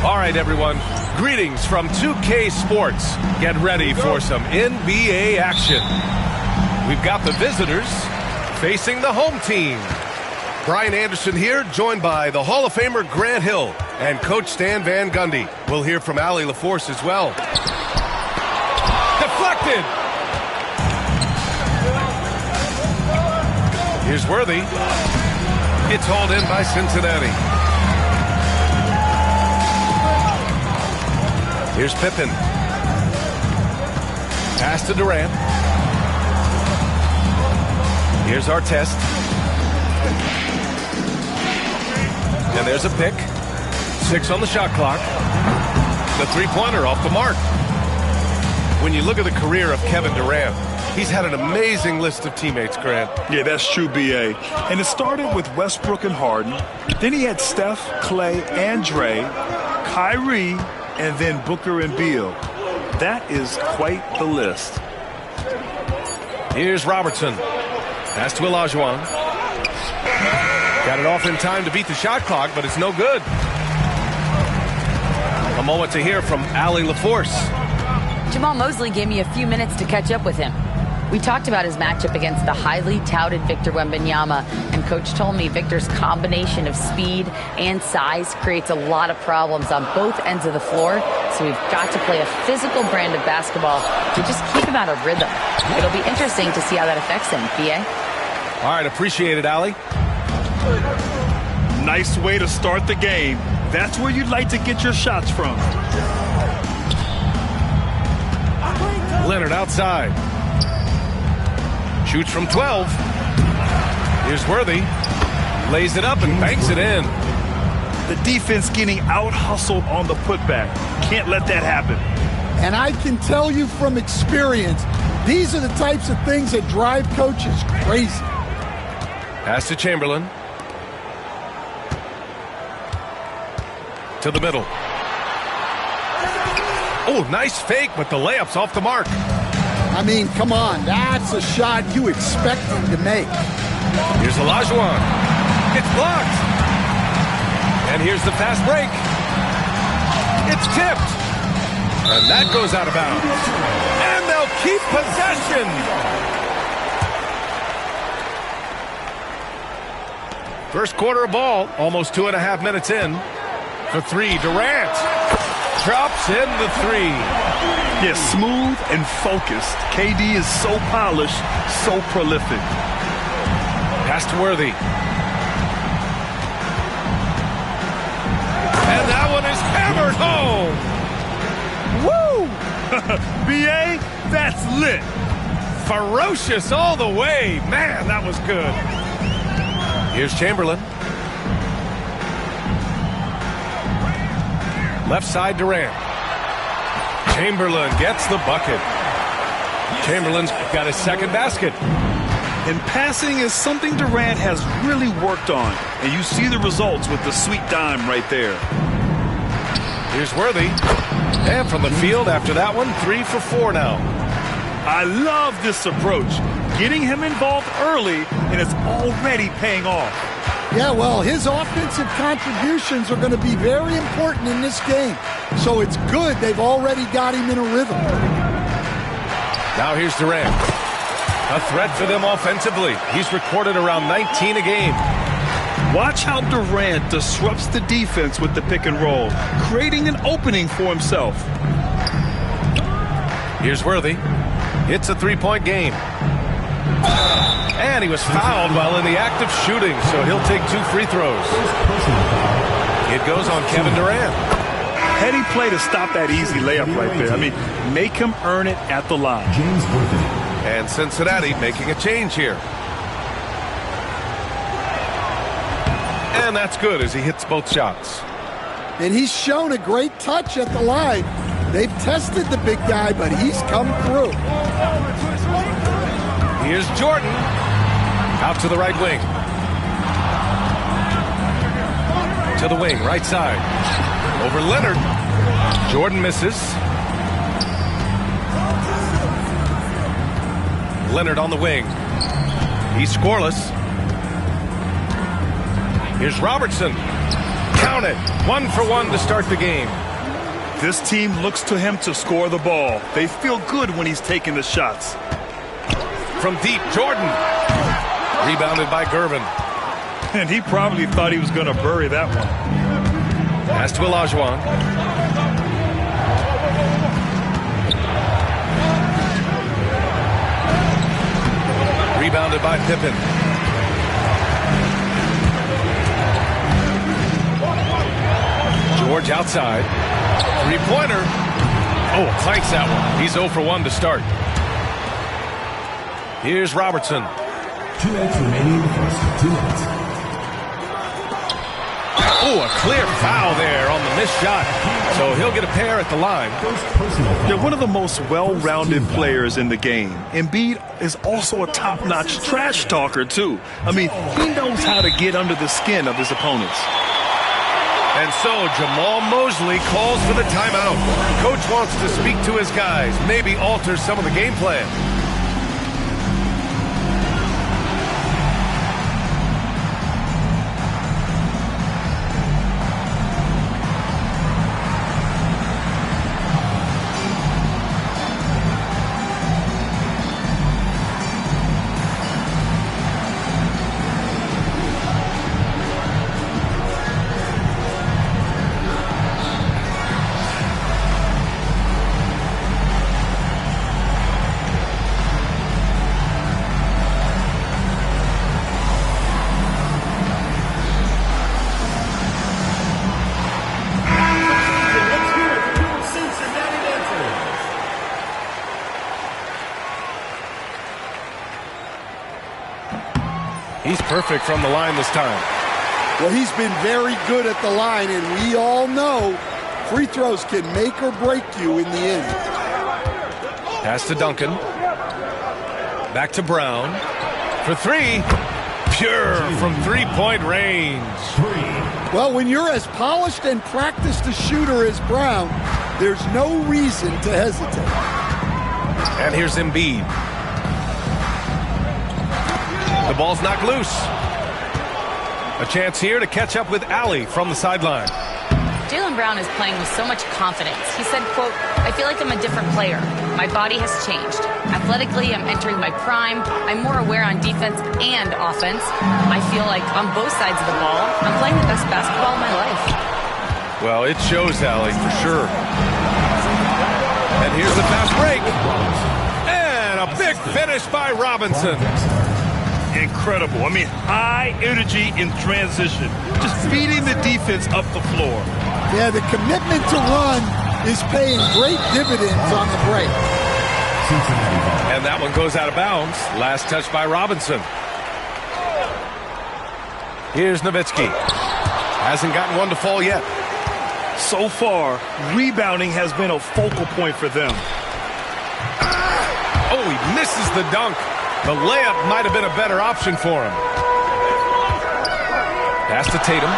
All right, everyone. Greetings from 2K Sports. Get ready for some NBA action. We've got the visitors facing the home team. Brian Anderson here, joined by the Hall of Famer Grant Hill and Coach Stan Van Gundy. We'll hear from Allie LaForce as well. Deflected. Here's Worthy. It's hauled in by Cincinnati. Here's Pippen. Pass to Durant. Here's Artest. And there's a pick. 6 on the shot clock. The three-pointer off the mark. When you look at the career of Kevin Durant, he's had an amazing list of teammates, Grant. Yeah, that's true, B.A. And it started with Westbrook and Harden. Then he had Steph, Clay, and Dre, Kyrie, and then Booker and Beal. That is quite the list. Here's Robertson. Pass to Olajuwon. Got it off in time to beat the shot clock, but it's no good. A moment to hear from Allie LaForce. Jamal Mosley gave me a few minutes to catch up with him. We talked about his matchup against the highly touted Victor Wembanyama, and Coach told me Victor's combination of speed and size creates a lot of problems on both ends of the floor, so we've got to play a physical brand of basketball to just keep him out of rhythm. It'll be interesting to see how that affects him, B.A. All right, appreciate it, Allie. Nice way to start the game. That's where you'd like to get your shots from. Leonard outside. Shoots from 12. Here's Worthy. Lays it up and banks it in. The defense getting out-hustled on the putback. Can't let that happen. And I can tell you from experience, these are the types of things that drive coaches crazy. Pass to Chamberlain. To the middle. Oh, nice fake, but the layup's off the mark. I mean, come on, that's a shot you expect him to make. Here's Olajuwon. It's blocked. And here's the fast break. It's tipped. And that goes out of bounds. And they'll keep possession. First quarter of ball, almost 2.5 minutes in. For three, Durant. Drops in the three. Yeah, smooth and focused. KD is so polished, so prolific. Pass to Worthy. And that one is hammered home. Woo! B.A., that's lit. Ferocious all the way. Man, that was good. Here's Chamberlain. Left side, Durant. Chamberlain gets the bucket. Chamberlain's got his second basket. And passing is something Durant has really worked on. And you see the results with the sweet dime right there. Here's Worthy. And from the field after that one, 3 for 4 now. I love this approach. Getting him involved early, and it's already paying off. Yeah, well, his offensive contributions are going to be very important in this game. So it's good they've already got him in a rhythm. Now here's Durant. A threat for them offensively. He's recorded around 19 a game. Watch how Durant disrupts the defense with the pick and roll, creating an opening for himself. Here's Worthy. It's a three-point game. And he was fouled while in the act of shooting, so he'll take 2 free throws. It goes on Kevin Durant. Heady play to stop that easy layup right there. I mean, make him earn it at the line. And Cincinnati making a change here. And that's good as he hits both shots. And he's shown a great touch at the line. They've tested the big guy, but he's come through. Here's Jordan. Out to the right wing. To the wing, right side. Over Leonard. Jordan misses. Leonard on the wing. He's scoreless. Here's Robertson. Count it. 1 for 1 to start the game. This team looks to him to score the ball. They feel good when he's taking the shots. From deep, Jordan. Rebounded by Gervin. And he probably thought he was going to bury that one. Pass to Olajuwon. Rebounded by Pippen. George outside. Three-pointer. Oh, clanks that one. He's 0 for 1 to start. Here's Robertson. 2 minutes remaining in the first. 2 minutes. Oh, a clear foul there on the missed shot. So he'll get a pair at the line. They're one of the most well-rounded players in the game. Embiid is also a top-notch trash talker, too. I mean, he knows how to get under the skin of his opponents. And so Jamal Mosley calls for the timeout. Coach wants to speak to his guys, maybe alter some of the game plan. He's perfect from the line this time. Well, he's been very good at the line, and we all know free throws can make or break you in the end. Pass to Duncan. Back to Brown. For 3. Pure from three-point range. Well, when you're as polished and practiced a shooter as Brown, there's no reason to hesitate. And here's Embiid. The ball's knocked loose. A chance here to catch up with Allie from the sideline. Jaylen Brown is playing with so much confidence. He said, quote, "I feel like I'm a different player. My body has changed. Athletically, I'm entering my prime. I'm more aware on defense and offense. I feel like on both sides of the ball, I'm playing the best basketball of my life." Well, it shows, Allie, for sure. And here's the fast break. And a big finish by Robinson. Incredible. I mean, high energy in transition. Just feeding the defense up the floor. Yeah, the commitment to run is paying great dividends on the break. And that one goes out of bounds. Last touch by Robinson. Here's Nowitzki. Hasn't gotten one to fall yet. So far, rebounding has been a focal point for them. Oh, he misses the dunk. The layup might have been a better option for him. Pass to Tatum.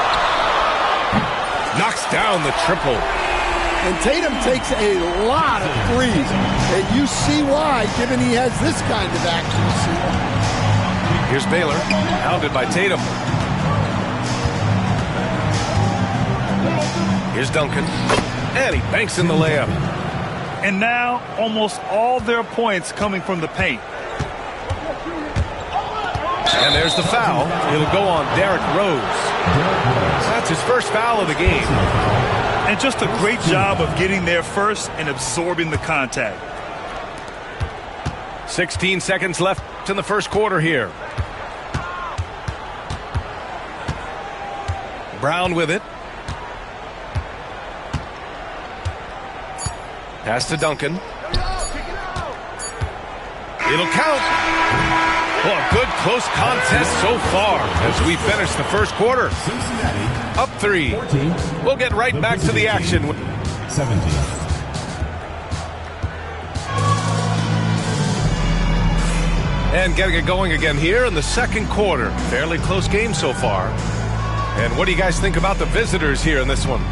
Knocks down the triple. And Tatum takes a lot of threes. And you see why, given he has this kind of accuracy. Here's Baylor, hounded by Tatum. Here's Duncan. And he banks in the layup. And now, almost all their points coming from the paint. And there's the foul. It'll go on Derrick Rose. That's his first foul of the game. And just a great job of getting there first and absorbing the contact. 16 seconds left in the first quarter here. Brown with it. Pass to Duncan. It'll count. Well, a good close contest so far as we finish the first quarter. Up 3. We'll get right back to the action. 17. And getting it going again here in the second quarter. Fairly close game so far. And what do you guys think about the visitors here in this one?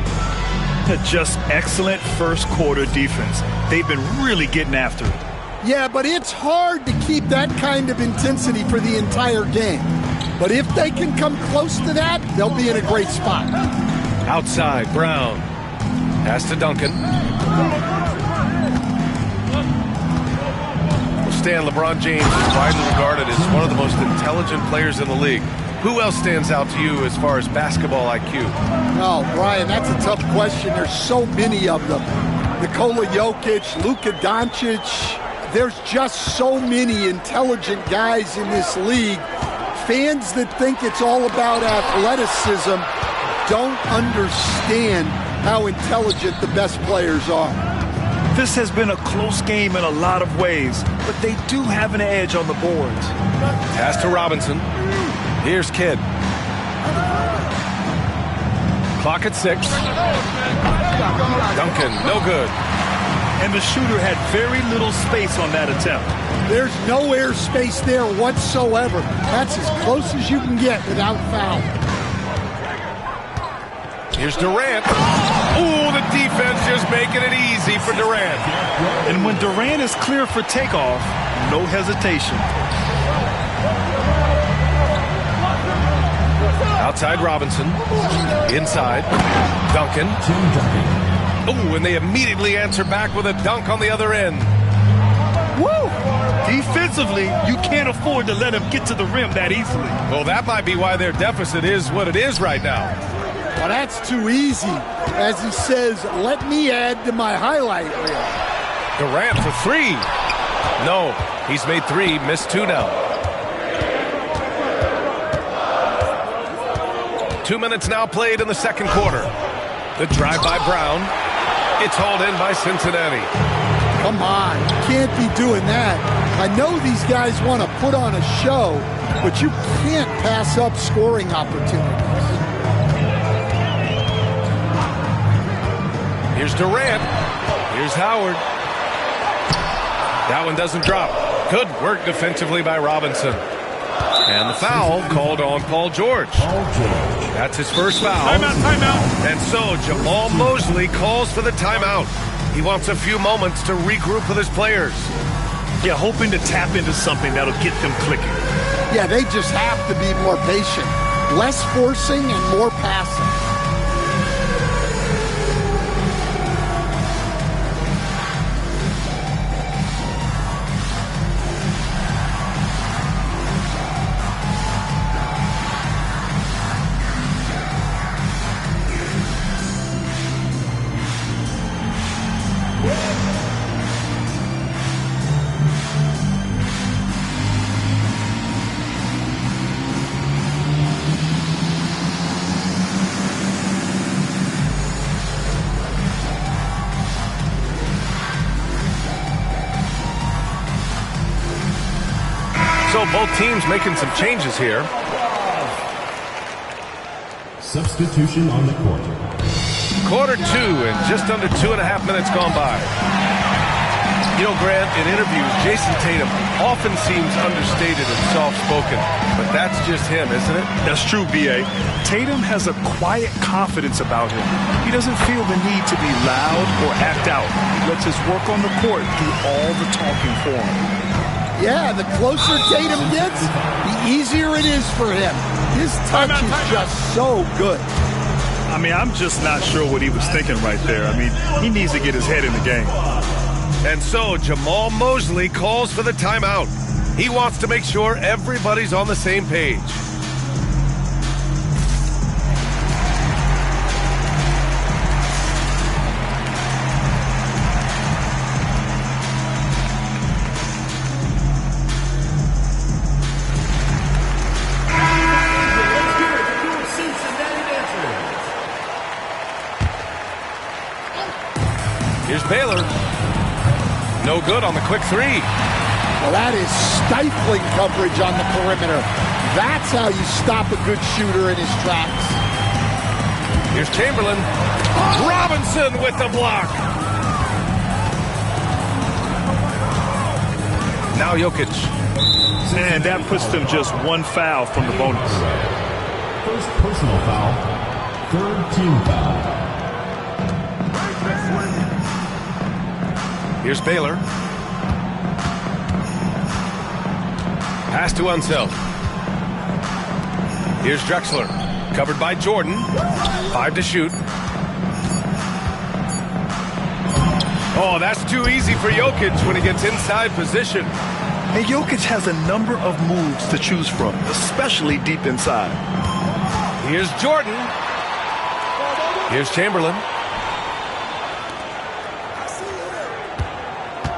Just excellent first quarter defense. They've been really getting after it. Yeah, but it's hard to keep that kind of intensity for the entire game. But if they can come close to that, they'll be in a great spot. Outside, Brown. Pass to Duncan. Well, Stan, LeBron James is widely regarded as one of the most intelligent players in the league. Who else stands out to you as far as basketball IQ? Oh, Brian, that's a tough question. There's so many of them. Nikola Jokic, Luka Doncic. There's just so many intelligent guys in this league. Fans that think it's all about athleticism don't understand how intelligent the best players are. This has been a close game in a lot of ways, but they do have an edge on the boards. Pass to Robinson. Here's Kidd. Clock at 6. Duncan, no good. And the shooter had very little space on that attempt. There's no air space there whatsoever. That's as close as you can get without foul. Here's Durant. Ooh, the defense just making it easy for Durant. And when Durant is clear for takeoff, no hesitation. Outside Robinson. Inside. Duncan. Ooh, and they immediately answer back with a dunk on the other end. Woo! Defensively, you can't afford to let him get to the rim that easily. Well, that might be why their deficit is what it is right now. Well, that's too easy. As he says, let me add to my highlight reel. Durant for 3. No, he's made 3, missed 2 now. 2 minutes now played in the second quarter. The drive by Brown. It's hauled in by Cincinnati. Come on, you can't be doing that. I know these guys want to put on a show, but you can't pass up scoring opportunities. Here's Durant. Here's Howard. That one doesn't drop. Good work defensively by Robinson. And the foul called on Paul George. That's his first foul. Timeout. And so Jamal Mosley calls for the timeout. He wants a few moments to regroup with his players. Yeah, hoping to tap into something that'll get them clicking. Yeah, they just have to be more patient. Less forcing and more passing. So both teams making some changes here. Substitution on the court. Quarter 2 and just under 2.5 minutes gone by. You know, Grant, in interviews, Jason Tatum often seems understated and soft-spoken, but that's just him, isn't it? That's true, B.A. Tatum has a quiet confidence about him. He doesn't feel the need to be loud or act out. He lets his work on the court do all the talking for him. Yeah, the closer Tatum gets, the easier it is for him. His touch is just so good. I mean, I'm just not sure what he was thinking right there. I mean, he needs to get his head in the game. And so Jamal Mosley calls for the timeout. He wants to make sure everybody's on the same page. Here's Baylor. No good on the quick 3. Well, that is stifling coverage on the perimeter. That's how you stop a good shooter in his tracks. Here's Chamberlain. Robinson with the block. Now Jokic. And that puts them just one foul from the bonus. First personal foul. Third team foul. Here's Baylor. Pass to Unseld. Here's Drexler. Covered by Jordan. 5 to shoot. Oh, that's too easy for Jokic when he gets inside position. And Jokic has a number of moves to choose from, especially deep inside. Here's Jordan. Here's Chamberlain.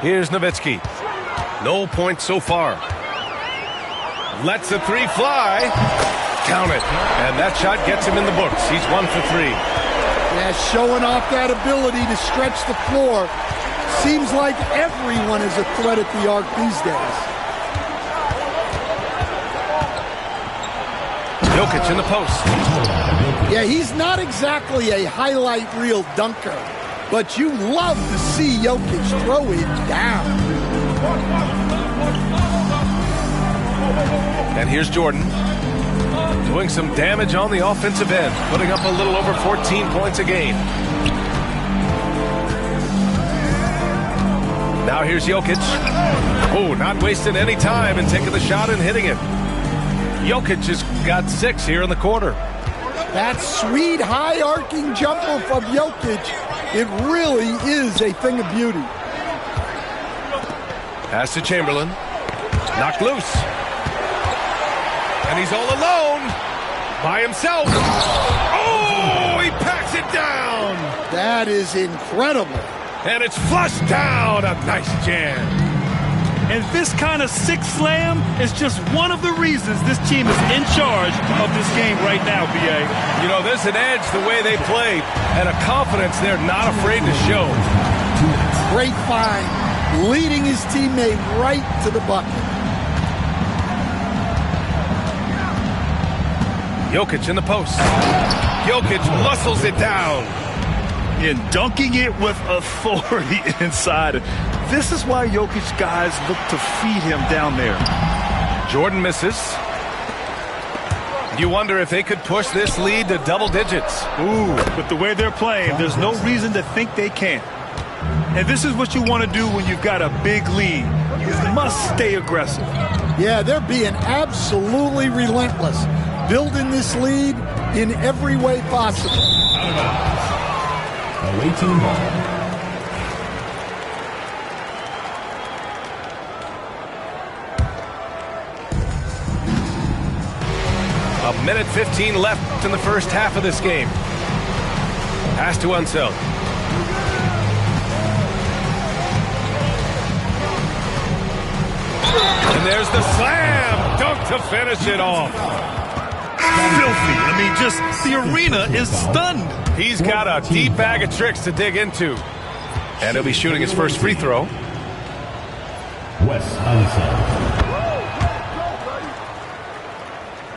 Here's Nowitzki. No points so far. Lets the three fly. Count it. And that shot gets him in the books. He's 1 for 3. Yeah, showing off that ability to stretch the floor. Seems like everyone is a threat at the arc these days. Jokic in the post. Yeah, he's not exactly a highlight reel dunker, but you love to see Jokic throw it down. And here's Jordan. Doing some damage on the offensive end, putting up a little over 14 points a game. Now here's Jokic. Oh, not wasting any time and taking the shot and hitting it. Jokic has got 6 here in the quarter. That sweet high arcing jumper from Jokic, it really is a thing of beauty. Pass to Chamberlain. Knocked loose. And he's all alone. By himself. Oh, he packs it down. That is incredible. And it's flushed down. A nice jam. And this kind of sick slam is just one of the reasons this team is in charge of this game right now, B.A. You know, there's an edge the way they play and a confidence they're not afraid to show. Great find. Leading his teammate right to the bucket. Jokic in the post. Jokic muscles it down. And dunking it with authority inside. This is why Jokic guys look to feed him down there. Jordan misses. You wonder if they could push this lead to double digits. Ooh, with the way they're playing, there's no reason to think they can't. And this is what you want to do when you've got a big lead. You must stay aggressive. Yeah, they're being absolutely relentless. Building this lead in every way possible. Away team ball. A minute 15 left in the first half of this game. Pass to Unseld. And there's the slam dunk to finish it off. Filthy. I mean, just the arena is stunned. He's got a deep bag of tricks to dig into. And he'll be shooting his first free throw. Wes Unseld.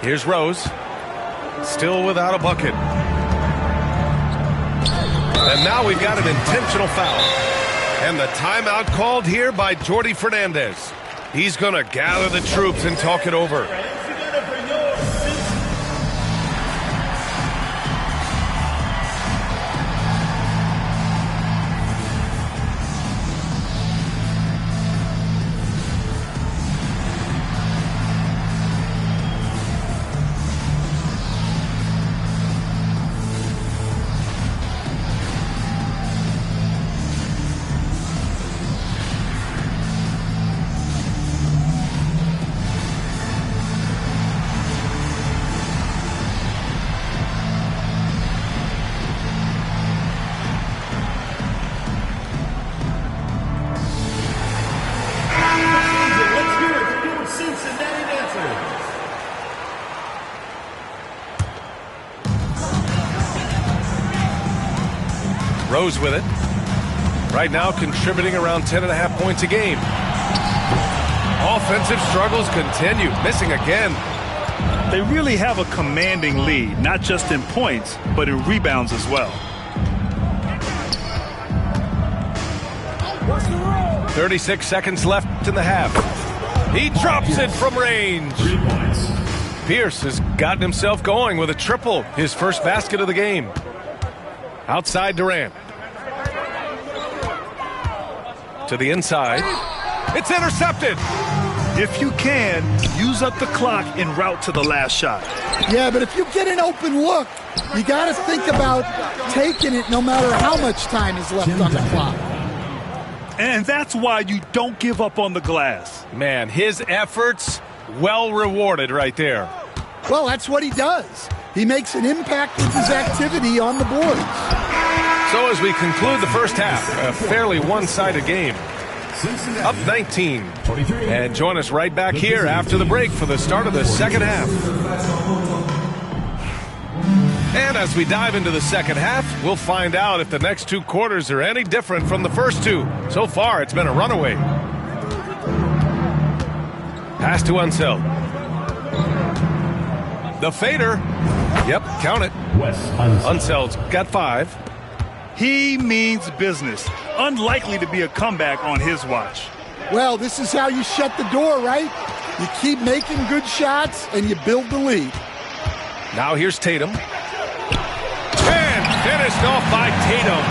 Here's Rose. Still without a bucket. And now we've got an intentional foul. And the timeout called here by Jordi Fernandez. He's going to gather the troops and talk it over. Rose with it. Right now contributing around 10.5 points a game. Offensive struggles continue. Missing again. They really have a commanding lead, not just in points, but in rebounds as well. 36 seconds left in the half. He drops it from range. 3 points. Pierce has gotten himself going with a triple. His first basket of the game. Outside Durant. To the inside. It's intercepted. If you can, use up the clock en route to the last shot. Yeah, but if you get an open look, you got to think about taking it no matter how much time is left on the clock. And that's why you don't give up on the glass. Man, his efforts well rewarded right there. Well, that's what he does. He makes an impact with his activity on the boards. So as we conclude the first half, a fairly one-sided game. Up 19. And join us right back here after the break for the start of the second half. And as we dive into the second half, we'll find out if the next two quarters are any different from the first two. So far, it's been a runaway. Pass to Unseld. The fader. Yep, count it. Unseld's got 5. He means business. Unlikely to be a comeback on his watch. Well, this is how you shut the door, right? You keep making good shots and you build the lead. Now here's Tatum. And finished off by Tatum.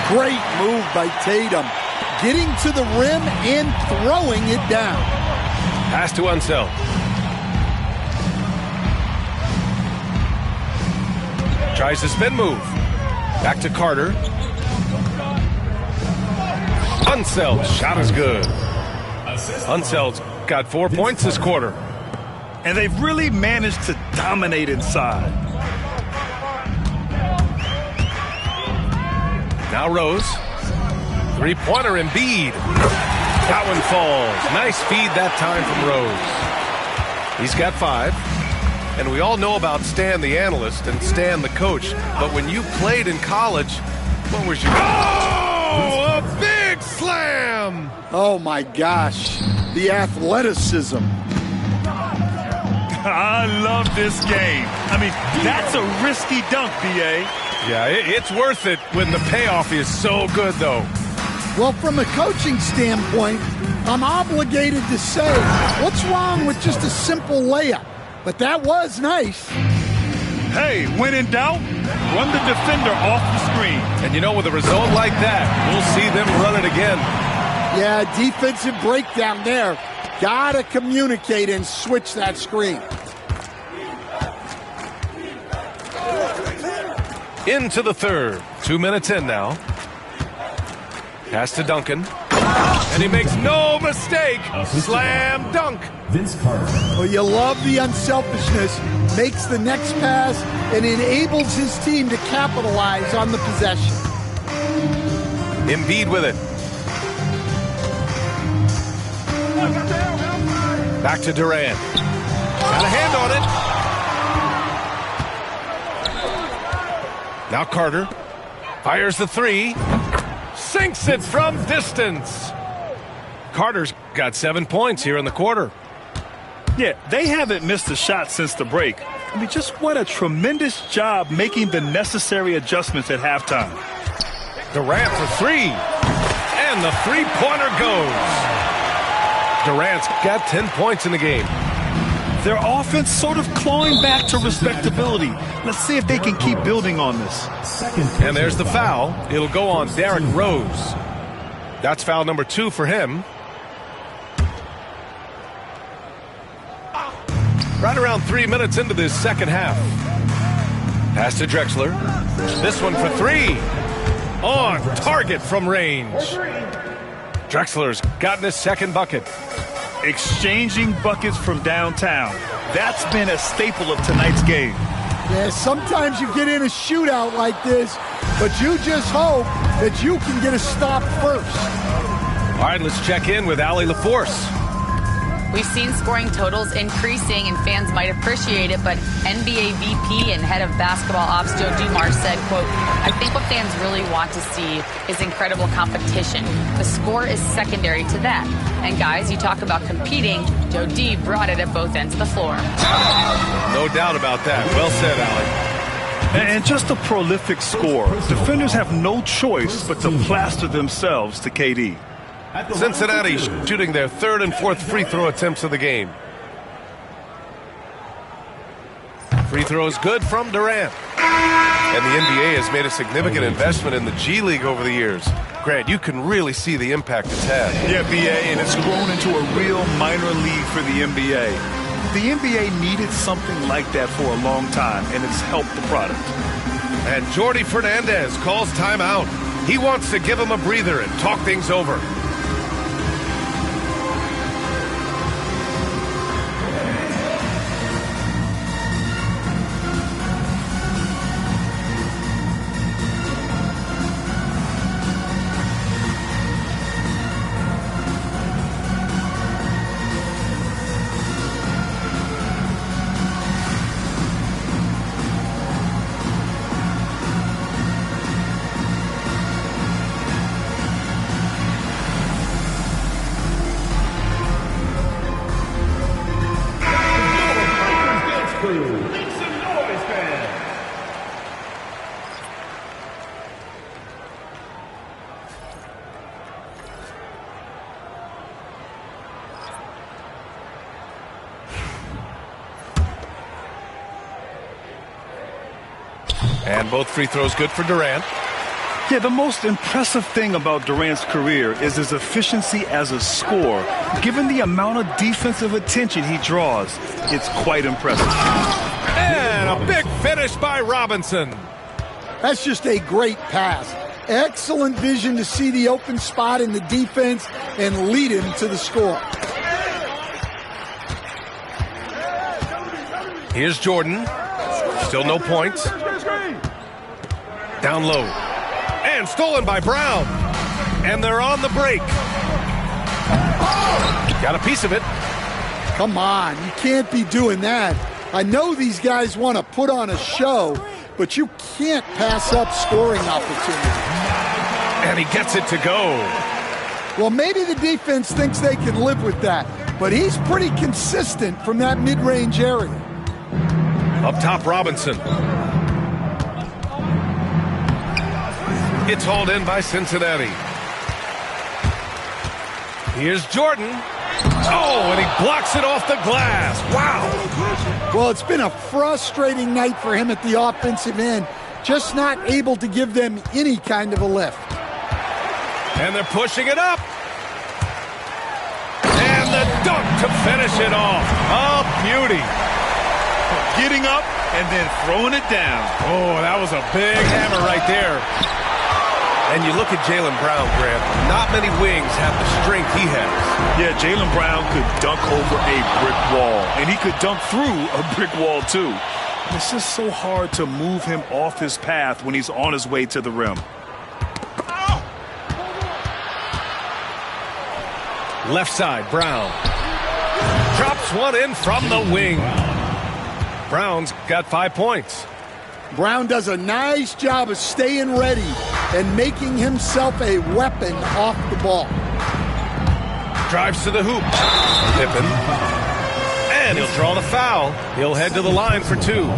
Great move by Tatum. Getting to the rim and throwing it down. Pass to Unseld. Tries the spin move. Back to Carter. Unseld's shot is good. Unseld's got 4 points this quarter. And they've really managed to dominate inside. Now Rose. Three-pointer Embiid. That one falls. Nice feed that time from Rose. He's got 5. And we all know about Stan the analyst and Stan the coach. But when you played in college, what was your... Oh, a big slam! Oh, my gosh. The athleticism. I love this game. I mean, that's a risky dunk, B.A. Yeah, it's worth it when the payoff is so good, though. Well, from a coaching standpoint, I'm obligated to say, what's wrong with just a simple layup? But that was nice. Hey, when in doubt, run the defender off the screen. And you know, with a result like that, we'll see them run it again. Yeah, defensive breakdown there. Gotta communicate and switch that screen. Into the third. 2 minutes in now. Pass to Duncan. And he makes no mistake. Slam dunk. Vince Carter. Well, you love the unselfishness. Makes the next pass and enables his team to capitalize on the possession. Embiid with it. Back to Durant. Got a hand on it. Now Carter. Fires the 3. Sinks it from distance. Carter's got 7 points here in the quarter. Yeah, they haven't missed a shot since the break. I mean, just what a tremendous job making the necessary adjustments at halftime. Durant for 3. And the three-pointer goes. Durant's got 10 points in the game. Their offense sort of clawing back to respectability. Let's see if they can keep building on this. And there's the foul. It'll go on Derrick Rose. That's foul number 2 for him. Right around 3 minutes into this second half. Pass to Drexler. This one for 3. On target from range. Drexler's gotten his second bucket. Exchanging buckets from downtown. That's been a staple of tonight's game. Yeah, sometimes you get in a shootout like this, but you just hope that you can get a stop first. All right, let's check in with Allie LaForce. We've seen scoring totals increasing, and fans might appreciate it, but NBA VP and head of basketball ops Joe Dumars said, quote, I think what fans really want to see is incredible competition. The score is secondary to that. And guys, you talk about competing, Joe D brought it at both ends of the floor. No doubt about that. Well said, Allie. And just a prolific score. Defenders have no choice but to plaster themselves to KD. Cincinnati shooting their 3rd and 4th free throw attempts of the game. Free throw is good from Durant. And the NBA has made a significant investment in the G League over the years. Grant, you can really see the impact it's had. Yeah, B.A., and it's grown into a real minor league for the NBA. The NBA needed something like that for a long time, and it's helped the product. And Jordi Fernandez calls timeout. He wants to give him a breather and talk things over. And both free throws good for Durant. Yeah, the most impressive thing about Durant's career is his efficiency as a scorer. Given the amount of defensive attention he draws, it's quite impressive. And a big finish by Robinson. That's just a great pass. Excellent vision to see the open spot in the defense and lead him to the score. Here's Jordan. Still no points. Down low. And stolen by Brown. And they're on the break. Got a piece of it. Come on, you can't be doing that. I know these guys want to put on a show, but you can't pass up scoring opportunity. And he gets it to go. Well, maybe the defense thinks they can live with that, but he's pretty consistent from that mid-range area. Up top, Robinson. It's hauled in by Cincinnati. Here's Jordan. Oh, and he blocks it off the glass. Wow. Well, it's been a frustrating night for him at the offensive end. Just not able to give them any kind of a lift. And they're pushing it up. And the dunk to finish it off. A beauty. Getting up and then throwing it down. Oh, that was a big hammer right there. And you look at Jaylen Brown, Grant. Not many wings have the strength he has. Yeah, Jaylen Brown could dunk over a brick wall. And he could dunk through a brick wall, too. It's just so hard to move him off his path when he's on his way to the rim. Left side, Brown. Drops one in from the wing. Brown's got 5 points. Brown does a nice job of staying ready and making himself a weapon off the ball. Drives to the hoop. Pippen. And he'll draw the foul. He'll head to the line for two.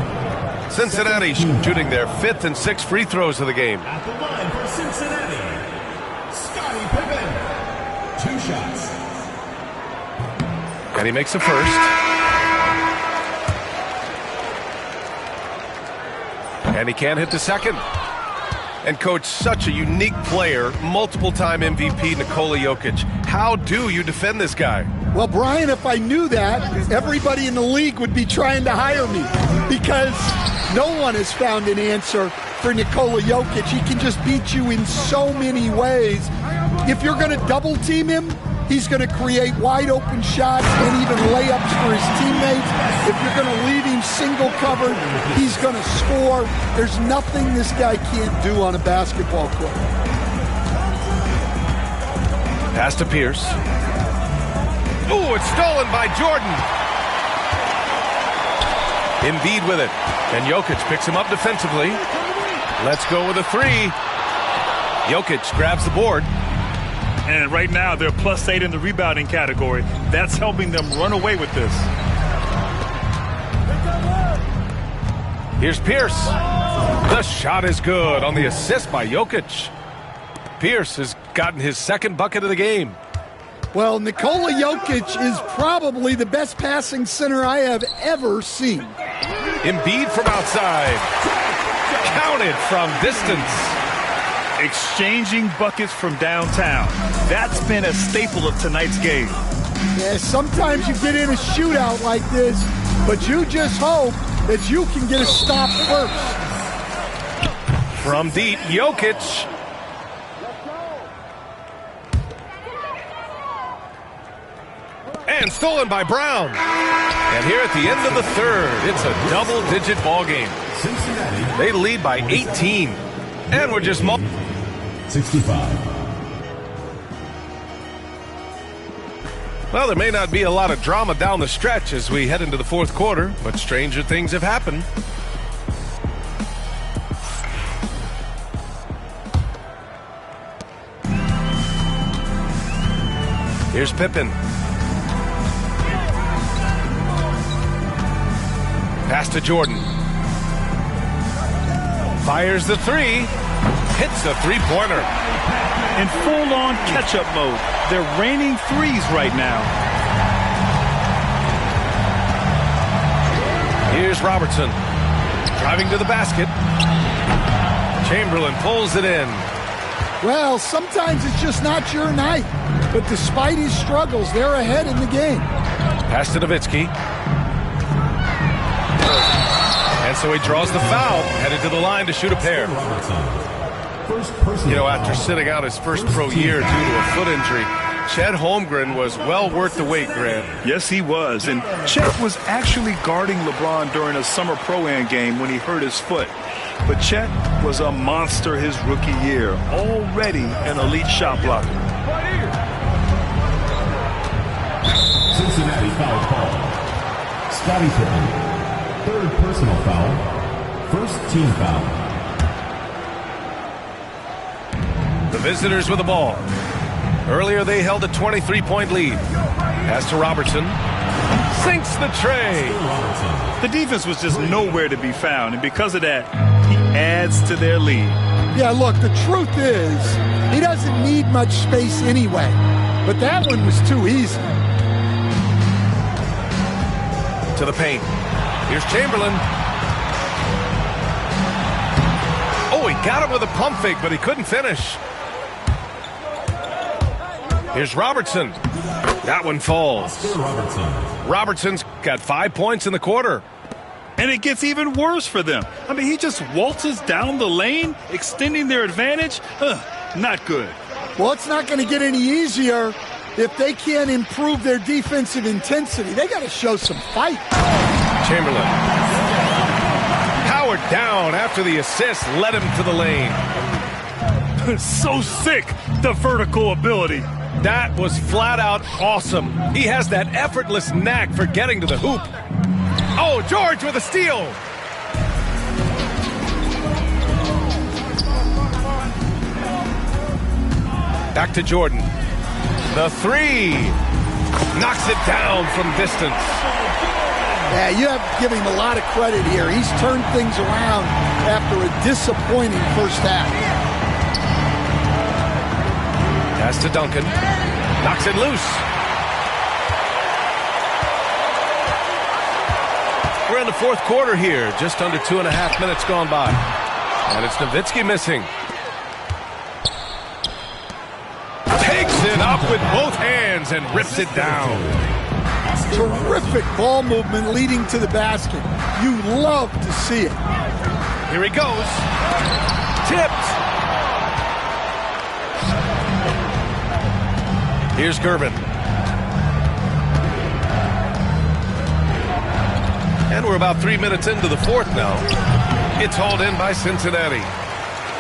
Cincinnati shooting their 5th and 6th free throws of the game. At the line for Cincinnati, Scottie Pippen. 2 shots. And he makes the first. And he can't hit the second. And, Coach, such a unique player, multiple-time MVP Nikola Jokic. How do you defend this guy? Well, Brian, if I knew that, everybody in the league would be trying to hire me because no one has found an answer for Nikola Jokic. He can just beat you in so many ways. If you're going to double-team him, he's going to create wide-open shots and even layups for his teammates. If you're going to leave him single-covered, he's going to score. There's nothing this guy can't do on a basketball court. Pass to Pierce. Ooh, it's stolen by Jordan. Embiid with it. And Jokic picks him up defensively. Let's go with a three. Jokic grabs the board. And right now, they're +8 in the rebounding category. That's helping them run away with this. Here's Pierce. The shot is good on the assist by Jokic. Pierce has gotten his 2nd bucket of the game. Well, Nikola Jokic is probably the best passing center I have ever seen. Embiid from outside. Counted from distance. Exchanging buckets from downtown. That's been a staple of tonight's game. Yeah, sometimes you get in a shootout like this, but you just hope that you can get a stop first. From deep, Jokic. And stolen by Brown. And here at the end of the third, it's a double-digit ball game. They lead by 18. And we're just 65. Well, there may not be a lot of drama down the stretch as we head into the fourth quarter, but stranger things have happened. Here's Pippen. Pass to Jordan. Fires the three. Hits the three-pointer. In full-on catch-up mode. They're raining threes right now. Here's Robertson. Driving to the basket. Chamberlain pulls it in. Well, sometimes it's just not your night. But despite his struggles, they're ahead in the game. Pass to Nowitzki. And so he draws the foul, headed to the line to shoot a pair. You know, after sitting out his first pro year due to a foot injury, Chet Holmgren was well worth the wait, Grant. Yes, he was. And Chet was actually guarding LeBron during a summer Pro-Am game when he hurt his foot. But Chet was a monster his rookie year, already an elite shot blocker. Cincinnati foul call. Scottie Pippen. Third personal foul. First team foul. The visitors with the ball. Earlier they held a 23-point lead. Pass to Robertson. Sinks the tray. The defense was just nowhere to be found, and because of that, he adds to their lead. Yeah, look, the truth is, he doesn't need much space anyway. But that one was too easy. To the paint. Here's Chamberlain. Oh, he got him with a pump fake, but he couldn't finish. Here's Robertson. That one falls. Robertson's got 5 points in the quarter. And it gets even worse for them. I mean, he just waltzes down the lane, extending their advantage. Not good. Well, it's not going to get any easier if they can't improve their defensive intensity. They got to show some fight. Chamberlain. Powered down after the assist led him to the lane. So sick, the vertical ability. That was flat out awesome. He has that effortless knack for getting to the hoop. Oh, George with a steal. Back to Jordan. The three. Knocks it down from distance. Yeah, you have to give him a lot of credit here. He's turned things around after a disappointing first half. Pass to Duncan. Knocks it loose. We're in the fourth quarter here. Just under 2.5 minutes gone by. And it's Nowitzki missing. Takes it up with both hands and rips it down. Terrific ball movement leading to the basket. You love to see it. Here he goes. Tipped. Here's Gervin. And we're about 3 minutes into the fourth now. It's hauled in by Cincinnati.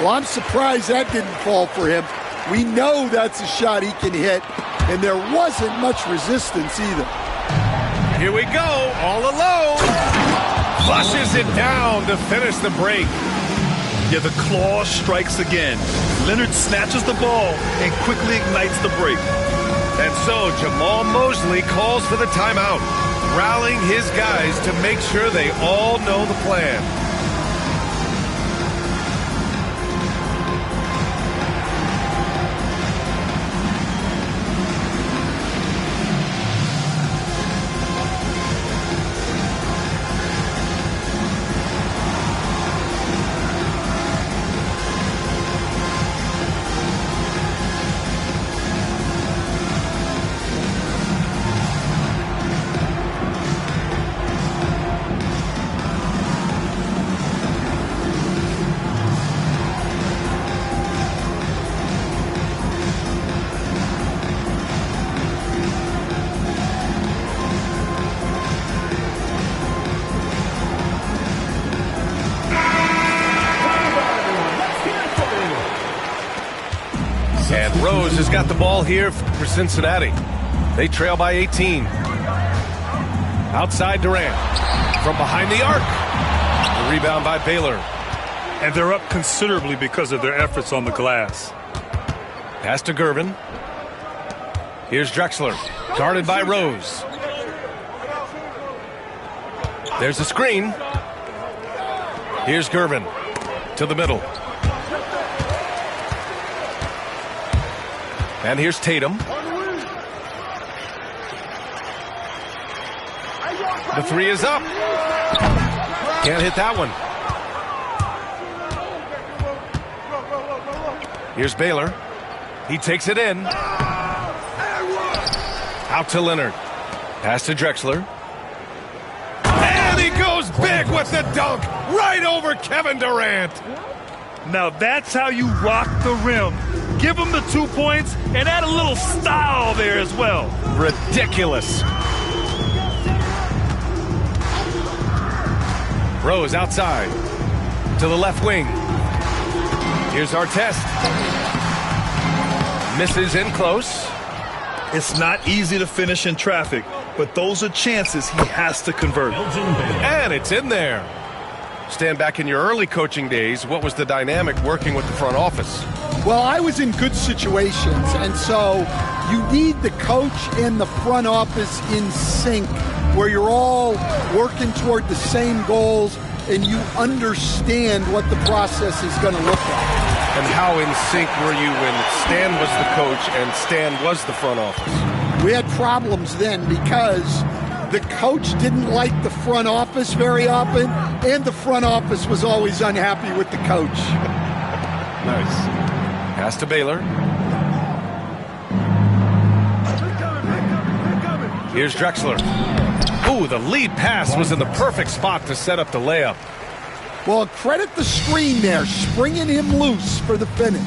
Well, I'm surprised that didn't fall for him. We know that's a shot he can hit, and there wasn't much resistance either. Here we go, all alone. Flushes it down to finish the break. Yeah, the claw strikes again. Leonard snatches the ball and quickly ignites the break. And so Jamal Mosley calls for the timeout, rallying his guys to make sure they all know the plan. got the ball here for Cincinnati. They trail by 18. Outside Durant. From behind the arc. The rebound by Baylor. And they're up considerably because of their efforts on the glass. Pass to Gervin. Here's Drexler. Guarded by Rose. There's a screen. Here's Gervin. To the middle. And here's Tatum. The three is up. Can't hit that one. Here's Baylor. He takes it in. Out to Leonard. Pass to Drexler. And he goes big with the dunk. Right over Kevin Durant. Now that's how you rock the rim. Give him the 2 points and add a little style there as well. Ridiculous. Rose outside. To the left wing. Here's Artest. Misses in close. It's not easy to finish in traffic, but those are chances he has to convert. And it's in there. Stand back in your early coaching days. What was the dynamic working with the front office? Well, I was in good situations, and so you need the coach and the front office in sync, where you're all working toward the same goals and you understand what the process is going to look like. And how in sync were you when Stan was the coach and Stan was the front office? We had problems then because the coach didn't like the front office very often, and the front office was always unhappy with the coach. Nice. Pass to Baylor. Here's Drexler. Ooh, the lead pass was in the perfect spot to set up the layup. Well, credit the screen there, springing him loose for the finish.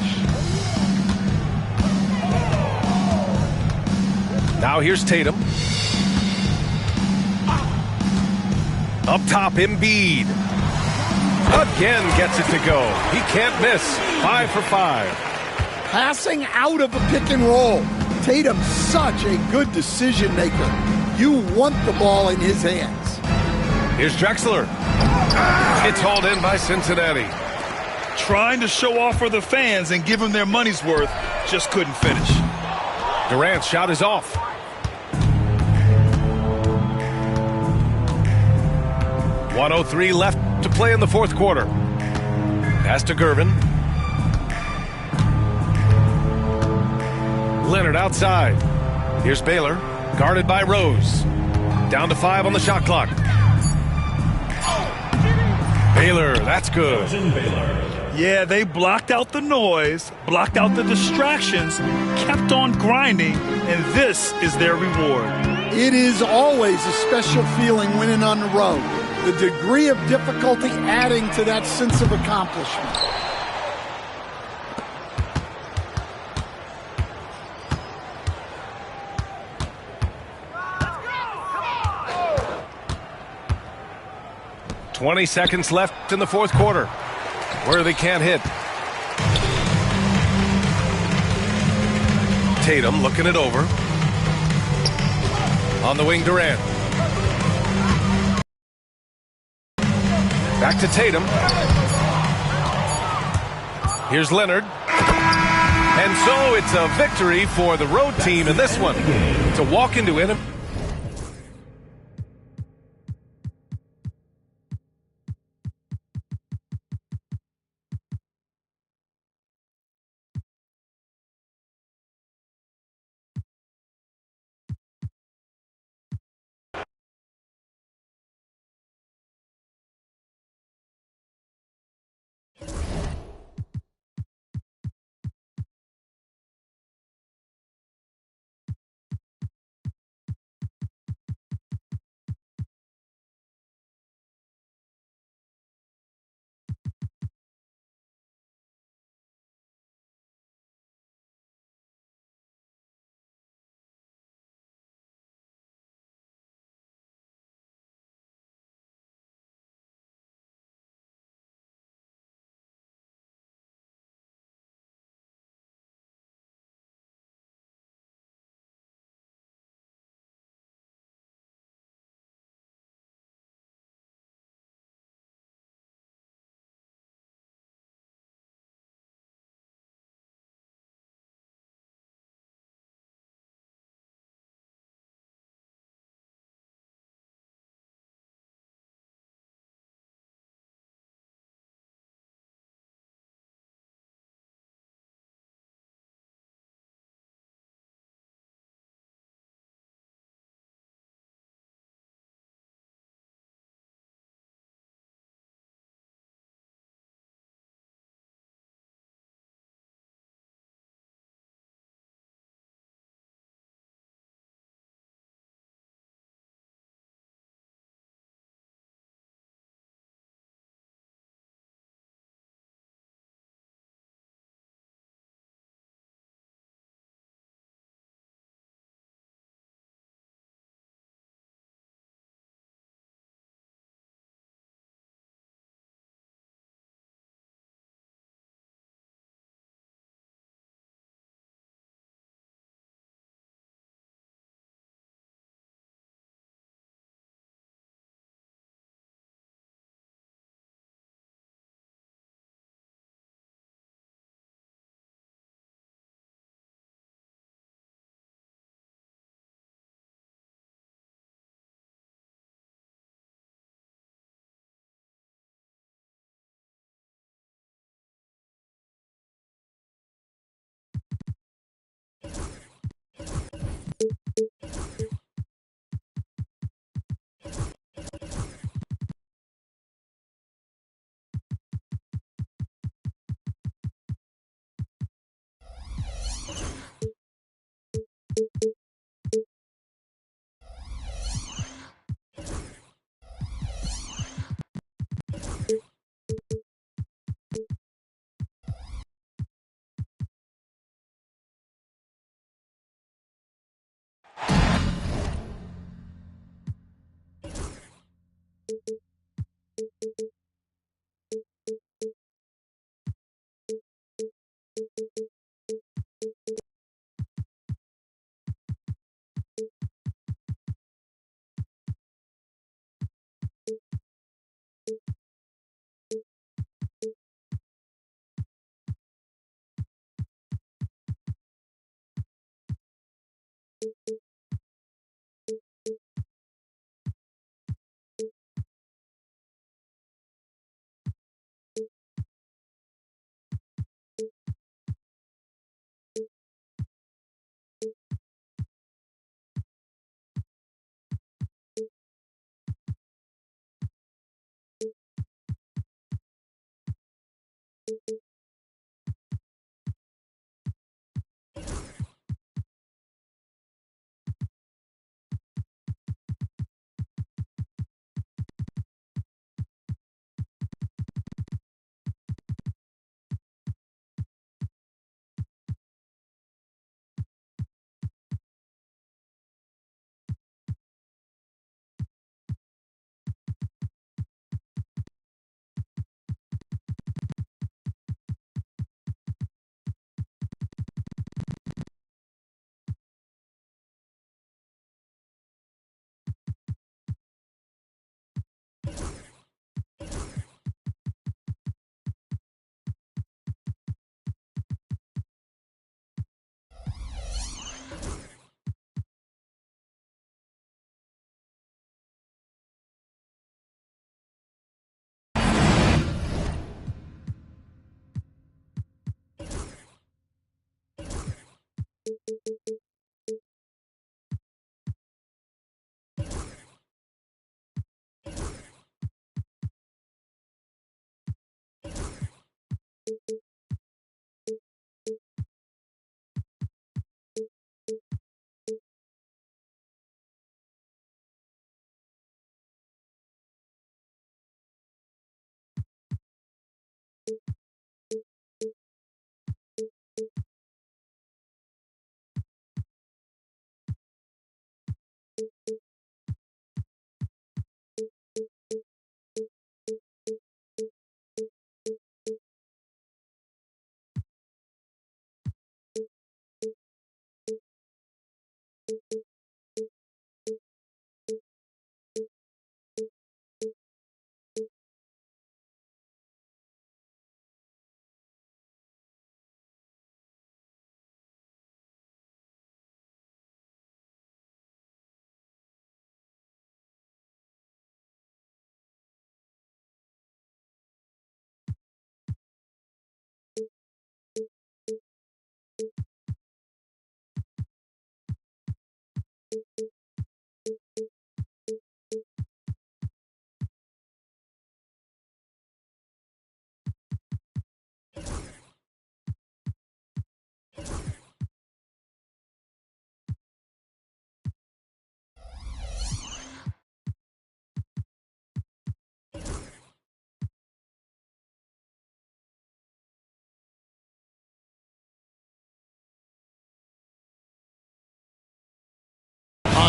Now here's Tatum. Up top, Embiid. Again gets it to go. He can't miss. 5 for 5. Passing out of a pick and roll. Tatum's such a good decision maker. You want the ball in his hands. Here's Drexler. It's hauled in by Cincinnati. Trying to show off for the fans and give them their money's worth, just couldn't finish. Durant's shot is off. .103 left to play in the fourth quarter. Pass to Gervin. Leonard outside. Here's Baylor, guarded by Rose. Down to 5 on the shot clock. Baylor, that's good. Yeah, they blocked out the noise, blocked out the distractions, kept on grinding, and this is their reward. It is always a special feeling winning on the road. The degree of difficulty adding to that sense of accomplishment. Let's go. 20 seconds left in the fourth quarter. Worthy can't hit. Tatum looking it over. On the wing, Durant. Back to Tatum. Here's Leonard. And so it's a victory for the road team in this one. To walk into it.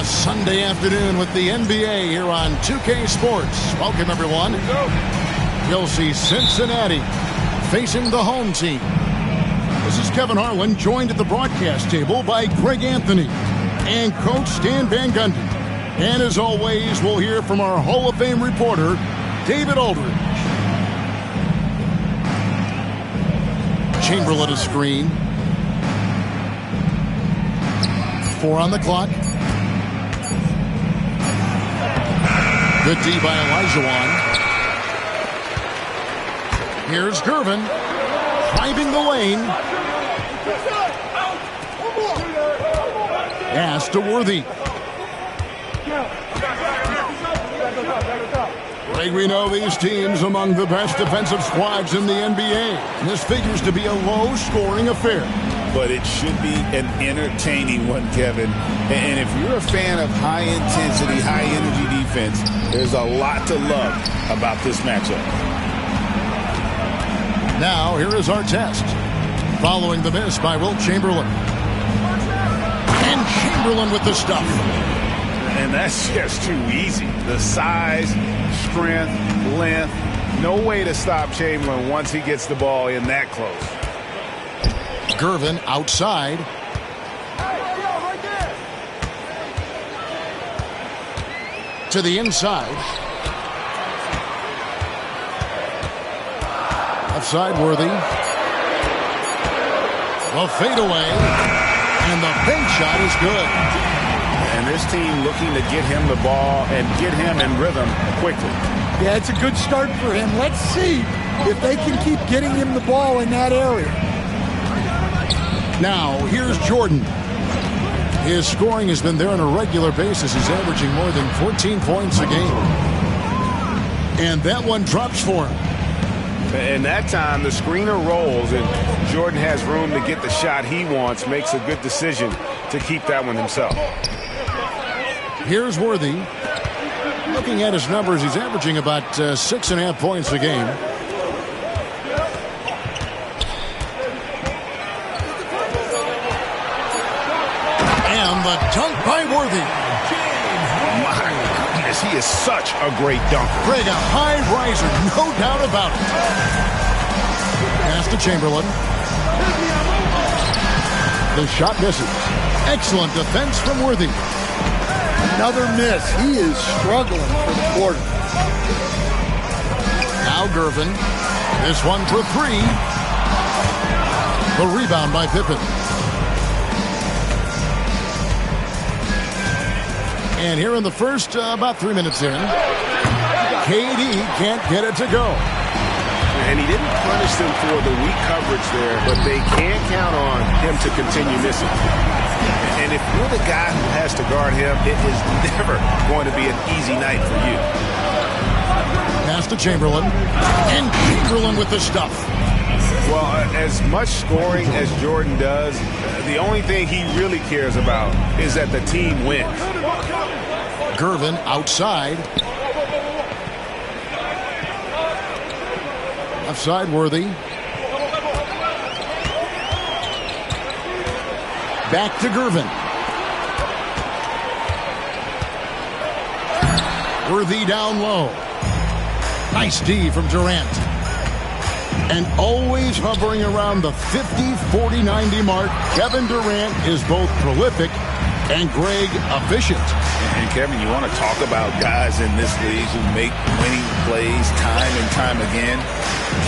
A Sunday afternoon with the NBA here on 2K Sports. Welcome, everyone. You'll see Cincinnati facing the home team. This is Kevin Harlan, joined at the broadcast table by Greg Anthony and Coach Stan Van Gundy. And as always, we'll hear from our Hall of Fame reporter, David Aldridge. Chamberlain a screen. 4 on the clock. Good D by Olajuwon. Here's Gervin, driving the lane. Pass to Worthy. Greg, we know these teams among the best defensive squads in the NBA. This figures to be a low-scoring affair. but it should be an entertaining one, Kevin. And if you're a fan of high-intensity, high-energy defense, there's a lot to love about this matchup. Now, here is our test. Following the miss by Wilt Chamberlain. And Chamberlain with the stuff. And that's just too easy. The size, strength, length. No way to stop Chamberlain once he gets the ball in that close. Gervin outside. To the inside. Offside Worthy. The fadeaway. And the bank shot is good. And this team looking to get him the ball and get him in rhythm quickly. Yeah, it's a good start for him. Let's see if they can keep getting him the ball in that area. Now, here's Jordan. His scoring has been there on a regular basis. He's averaging more than 14 points a game. And that one drops for him. And that time, the screener rolls, and Jordan has room to get the shot he wants, makes a good decision to keep that one himself. Here's Worthy. Looking at his numbers, he's averaging about 6.5 points a game. And the dunk by Worthy. My goodness, he is such a great dunker. Greg, a high riser, no doubt about it. Pass to Chamberlain. The shot misses. Excellent defense from Worthy. Another miss. He is struggling for the quarter. Now Gervin. This one for three. The rebound by Pippen. And here in the first, about 3 minutes in, KD can't get it to go. And he didn't punish them for the weak coverage there, but they can't count on him to continue missing. And if you're the guy who has to guard him, it is never going to be an easy night for you. Pass to Chamberlain. And Chamberlain with the stuff. Well, as much scoring as Jordan does, the only thing he really cares about is that the team wins. Gervin outside. Offside Worthy. Back to Gervin. Worthy down low. Nice D from Durant. And always hovering around the 50, 40, 90 mark, Kevin Durant is both prolific and Greg efficient. And Kevin, you want to talk about guys in this league who make winning plays time and time again?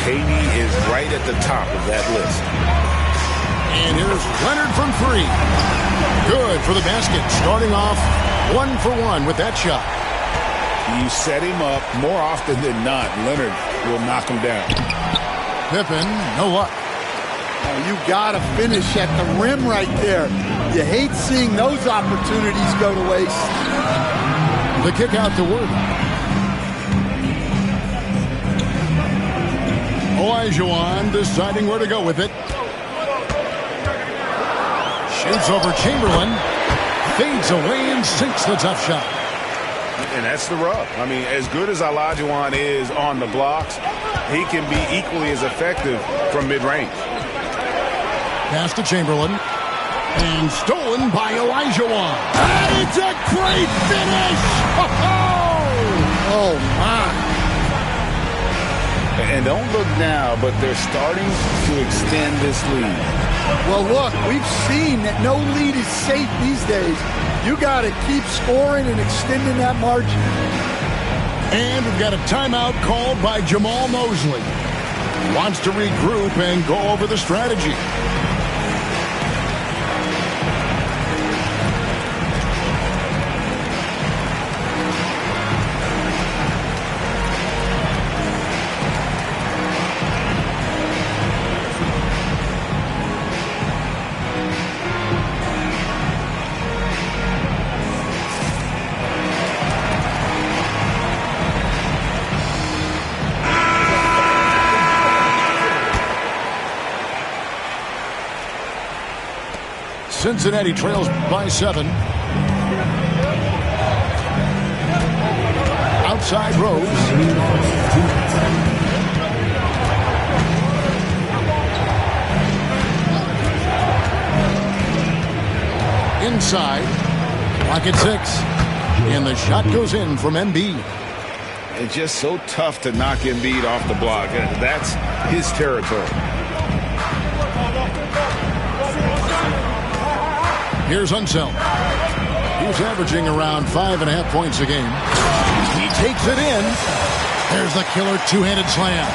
KD is right at the top of that list. And here's Leonard from three. Good for the basket. Starting off 1 for 1 with that shot. You set him up more often than not. Leonard will knock him down. Pippen, no luck. Oh, you got to finish at the rim right there. You hate seeing those opportunities go to waste. The kick out to Worthy. Olajuwon deciding where to go with it. Shoots over Chamberlain. Fades away and sinks the tough shot. And that's the rub. I mean, as good as Olajuwon is on the blocks, he can be equally as effective from mid-range. Pass to Chamberlain. And stolen by Olajuwon. And it's a great finish! Oh, my. And don't look now, but they're starting to extend this lead. Well, look, we've seen that no lead is safe these days. You got to keep scoring and extending that margin. And we've got a timeout called by Jamal Mosley. Wants to regroup and go over the strategy. Cincinnati trails by 7. Outside Rose. Inside. Clock at 6. And the shot goes in from Embiid. It's just so tough to knock Embiid off the block. That's his territory. Here's Unseld. He's averaging around 5.5 points a game. He takes it in. There's the killer two-handed slam.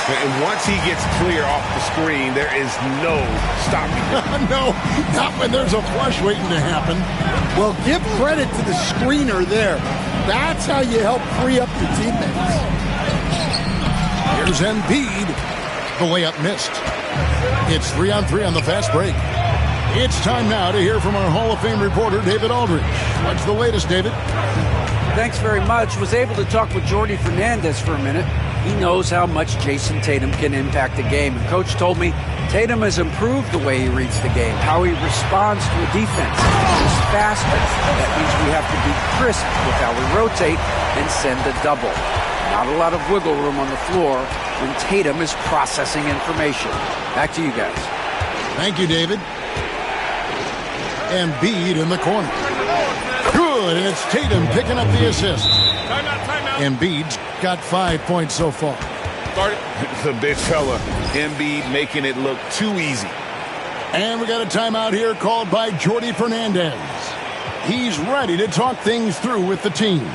And once he gets clear off the screen, there is no stopping him. No, not when there's a flush waiting to happen. Well, give credit to the screener there. That's how you help free up your teammates. Here's Embiid. The layup missed. It's 3-on-3 on the fast break. It's time now to hear from our Hall of Fame reporter, David Aldridge. What's the latest, David? Thanks very much. Was able to talk with Jordi Fernandez for a minute. He knows how much Jason Tatum can impact the game. And Coach told me Tatum has improved the way he reads the game, how he responds to a defense. He's faster. That means we have to be crisp with how we rotate and send a double. Not a lot of wiggle room on the floor when Tatum is processing information. Back to you guys. Thank you, David. Embiid in the corner. Good, and it's Tatum picking up the assist. Timeout. Embiid's got 5 points so far. The big fella, Embiid, making it look too easy. And we got a timeout here called by Jordi Fernandez. He's ready to talk things through with the team.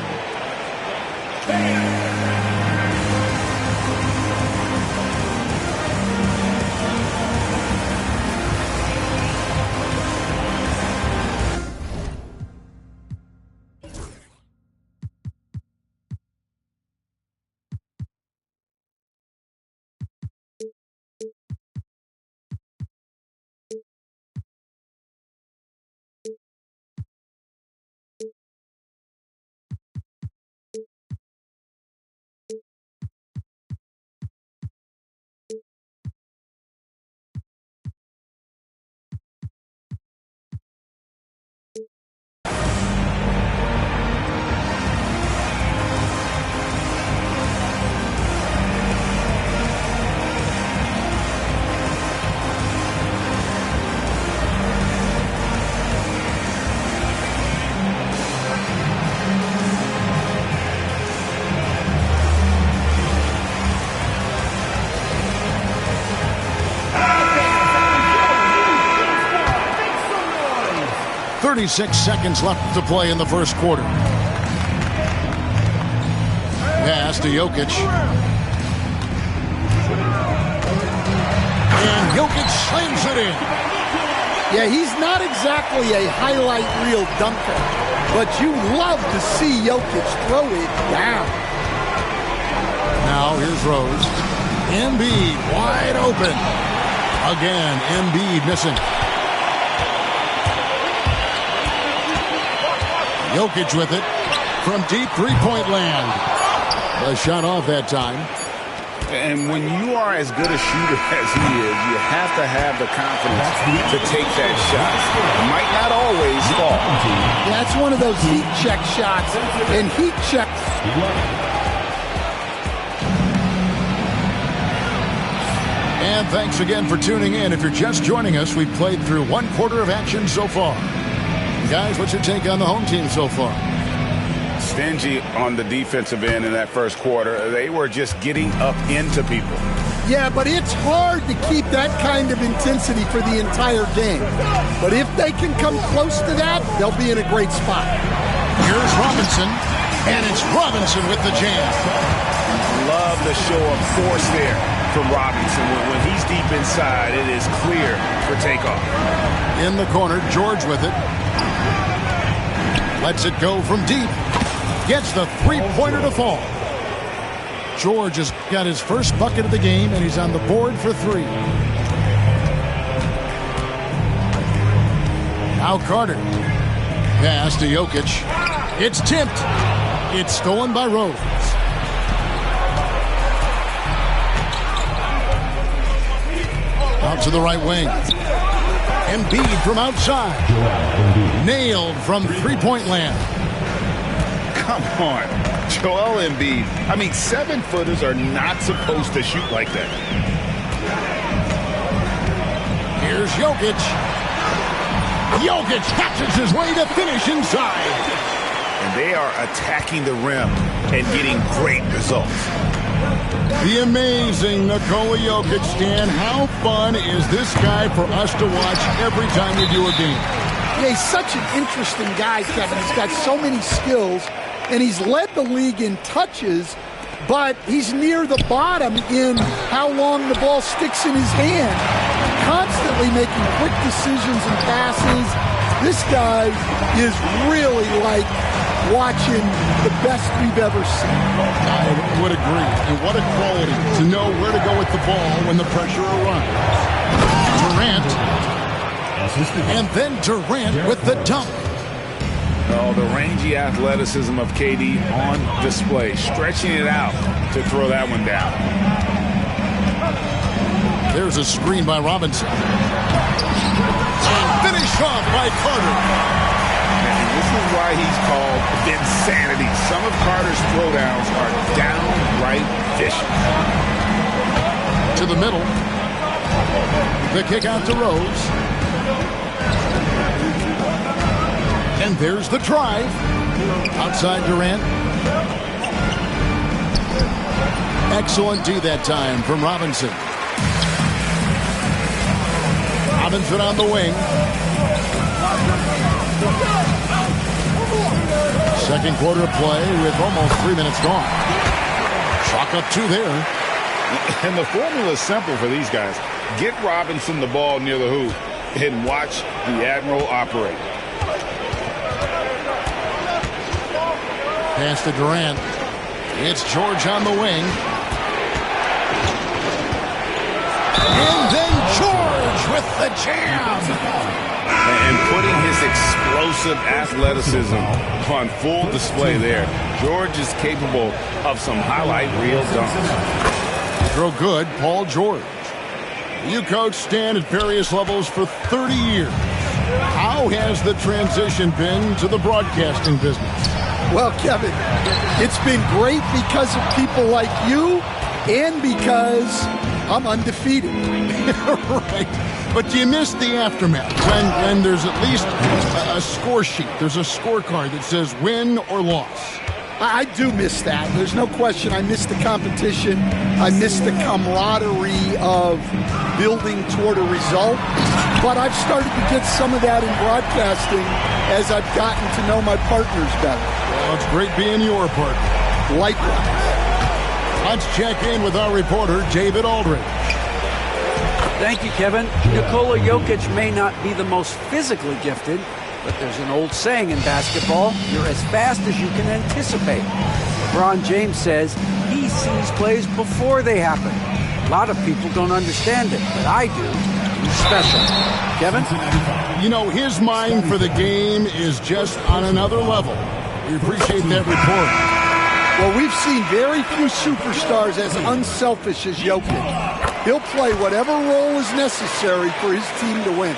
Seconds left to play in the first quarter. Pass to Jokic. And Jokic slams it in. Yeah, he's not exactly a highlight reel dunker, but you love to see Jokic throw it down. Now here's Rose. Embiid wide open. Again, Embiid missing. Jokic with it from deep three-point land. A shot off that time. And when you are as good a shooter as he is, you have to have the confidence to take that shot. It might not always fall. That's one of those heat check shots, and heat check. And thanks again for tuning in. If you're just joining us, we've played through one quarter of action so far. Guys, what's your take on the home team so far? Stingy on the defensive end in that first quarter. They were just getting up into people. Yeah, but it's hard to keep that kind of intensity for the entire game. But if they can come close to that, they'll be in a great spot. Here's Robinson, and it's Robinson with the jam. Love the show of force there from Robinson. When he's deep inside, it is clear for takeoff. In the corner, George with it. Lets it go from deep. Gets the three-pointer to fall. George has got his first bucket of the game, and he's on the board for 3. Now Carter. Pass to Jokic. It's tipped. It's stolen by Rose. Out to the right wing. Embiid from outside. Nailed from three-point land. Come on. Joel Embiid. I mean, 7-footers are not supposed to shoot like that. Here's Jokic. Jokic catches his way to finish inside. And they are attacking the rim and getting great results. The amazing Nikola Jokic, Stan. How fun is this guy for us to watch every time we do a game? Yeah, he's such an interesting guy, Kevin. He's got so many skills, and he's led the league in touches, but he's near the bottom in how long the ball sticks in his hand. Constantly making quick decisions and passes. This guy is really like watching the best we've ever seen. I would agree. And what a quality to know where to go with the ball when the pressure arrives. Durant. And then Durant with the dunk. Oh, the rangy athleticism of KD on display. Stretching it out to throw that one down. There's a screen by Robinson. And finished off by Carter. This is why he's called Vinsanity. Some of Carter's throwdowns are downright vicious. To the middle. The kick out to Rose. And there's the drive. Outside Durant. Excellent D that time from Robinson. Robinson on the wing. Second quarter play with almost 3 minutes gone. Chalk up 2 there. And the formula is simple for these guys. Get Robinson the ball near the hoop and watch the Admiral operate. Pass to Durant. It's George on the wing. And then George with the jam. And putting his explosive athleticism on full display there. George is capable of some highlight reel dunks. Throw good, Paul George. You coached Stan at various levels for 30 years. How has the transition been to the broadcasting business? Well, Kevin, it's been great because of people like you and because I'm undefeated. Right. But do you miss the aftermath when there's at least a score sheet? There's a scorecard that says win or loss. I do miss that. There's no question. I miss the competition. I miss the camaraderie of building toward a result. But I've started to get some of that in broadcasting as I've gotten to know my partners better. Well, it's great being your partner. Likewise. Let's check in with our reporter, David Aldridge. Thank you, Kevin. Nikola Jokic may not be the most physically gifted, but there's an old saying in basketball, you're as fast as you can anticipate. LeBron James says he sees plays before they happen. A lot of people don't understand it, but I do. He's special. Kevin? You know, his mind for the game is just on another level. We appreciate that report. Well, we've seen very few superstars as unselfish as Jokic. He'll play whatever role is necessary for his team to win.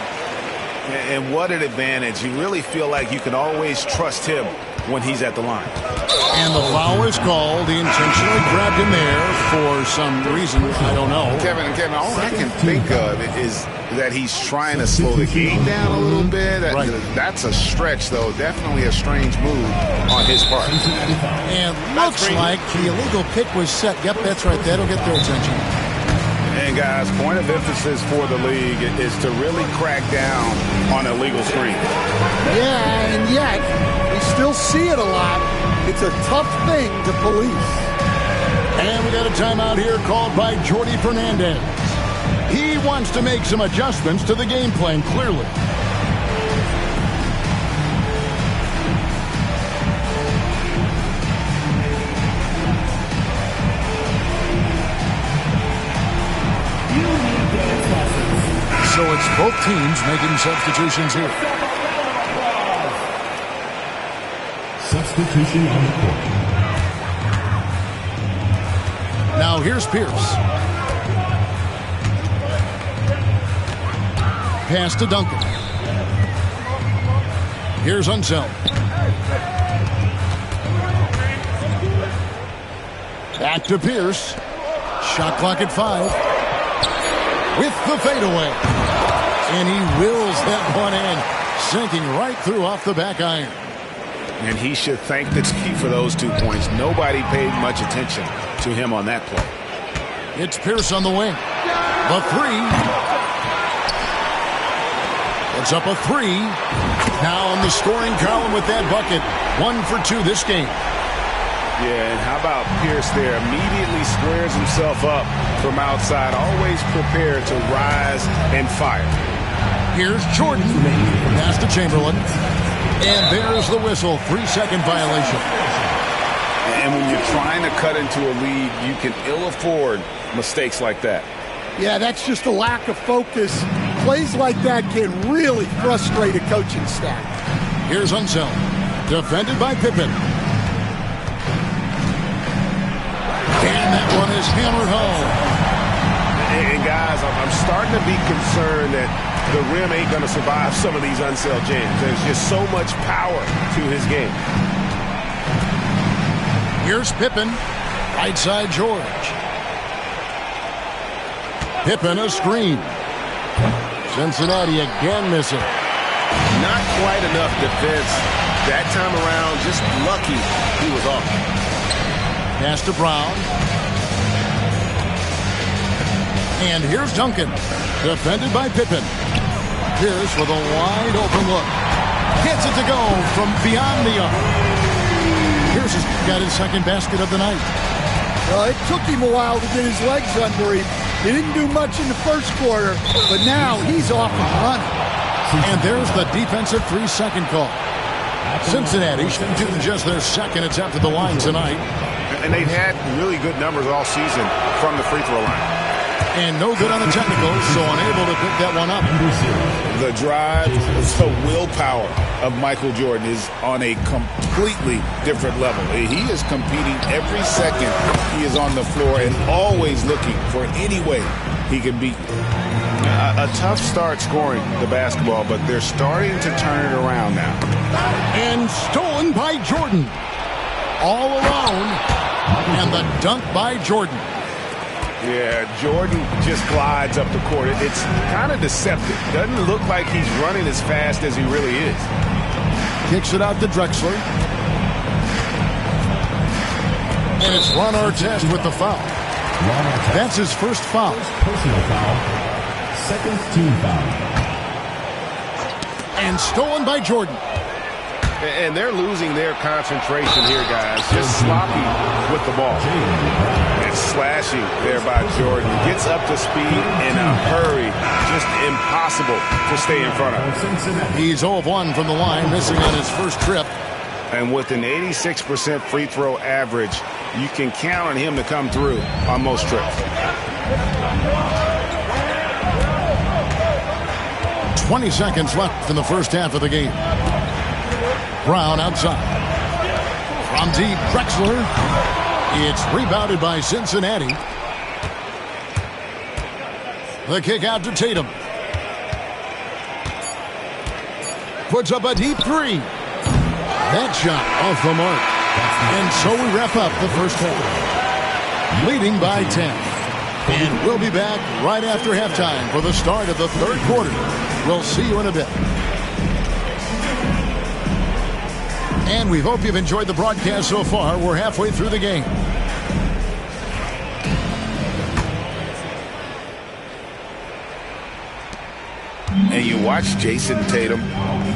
And what an advantage. You really feel like you can always trust him when he's at the line. And the foul is called. He intentionally grabbed him there for some reason. I don't know. Kevin, all I can think of is that he's trying to slow the game down a little bit. That's a stretch, though. Definitely a strange move on his part. And looks like the illegal pick was set. Yep, that's right. That'll get their attention. And, guys, point of emphasis for the league is to really crack down on illegal screens. Yeah, and yet we still see it a lot. It's a tough thing to police. And we got a timeout here called by Jordi Fernandez. He wants to make some adjustments to the game plan, clearly. So it's both teams making substitutions here. Substitution on the court. Now here's Pierce. pass to Duncan. Here's Unseld. Back to Pierce. Shot clock at 5. With the fadeaway. And he wills that one in. Sinking right through off the back iron. And he should thank the team for those 2 points. Nobody paid much attention to him on that play. It's Pierce on the wing. The 3. Puts up a 3. Now on the scoring column with that bucket. 1 for 2 this game. Yeah, and how about Pierce there? Immediately squares himself up from outside. Always prepared to rise and fire. Here's Jordan. Pass to Chamberlain. And there's the whistle. 3-second violation. And when you're trying to cut into a lead, you can ill afford mistakes like that. Yeah, that's just a lack of focus. Plays like that can really frustrate a coaching staff. Here's Unseld. Defended by Pippen. And that one is hammered home. And guys, I'm starting to be concerned that the rim ain't going to survive some of these Unseld jams. There's just so much power to his game. Here's Pippen. Right side George. Pippen a screen. Cincinnati again missing. Not quite enough defense that time around. Just lucky he was off. Pass to Brown. And here's Duncan. Defended by Pippen. Pierce with a wide open look. Gets it to go from beyond the arc. Pierce has got his second basket of the night. It took him a while to get his legs under him. He didn't do much in the first quarter, but now he's off and running. And there's the defensive 3-second call. Cincinnati shooting just their second attempt at the line tonight. And they've had really good numbers all season from the free throw line. And no good on the technicals, so unable to pick that one up. The drive, the willpower of Michael Jordan is on a completely different level. He is competing every second he is on the floor and always looking for any way he can beat. A tough start scoring the basketball, but they're starting to turn it around now. And stolen by Jordan. All alone. And the dunk by Jordan. Yeah, Jordan just glides up the court. It's kind of deceptive. Doesn't look like he's running as fast as he really is. Kicks it out to Drexler. And it's Ron Artest with the foul. That's his first foul. Personal foul. Second team foul. And stolen by Jordan. And they're losing their concentration here, guys. Just sloppy with the ball. And slashing there by Jordan. Gets up to speed in a hurry. Just impossible to stay in front of. He's 0 of 1 from the line, missing on his first trip. And with an 86% free throw average, you can count on him to come through on most trips. 20 seconds left in the first half of the game. Brown outside. From deep, Drexler. It's rebounded by Cincinnati. The kick out to Tatum. Puts up a deep 3. That shot off the mark. And so we wrap up the first half. Leading by 10. And we'll be back right after halftime for the start of the third quarter. We'll see you in a bit. And we hope you've enjoyed the broadcast so far. We're halfway through the game. And you watch Jason Tatum,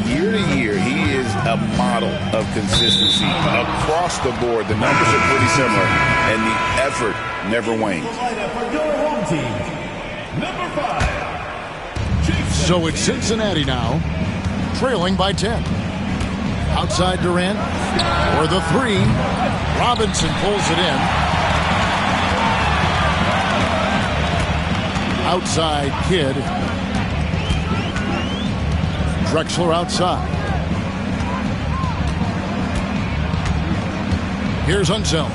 year to year, he is a model of consistency. Across the board, the numbers are pretty similar, and the effort never wanes. So it's Cincinnati now, trailing by 10. Outside Durant for the 3. Robinson pulls it in. Outside Kidd. Drexler outside. Here's Unseld.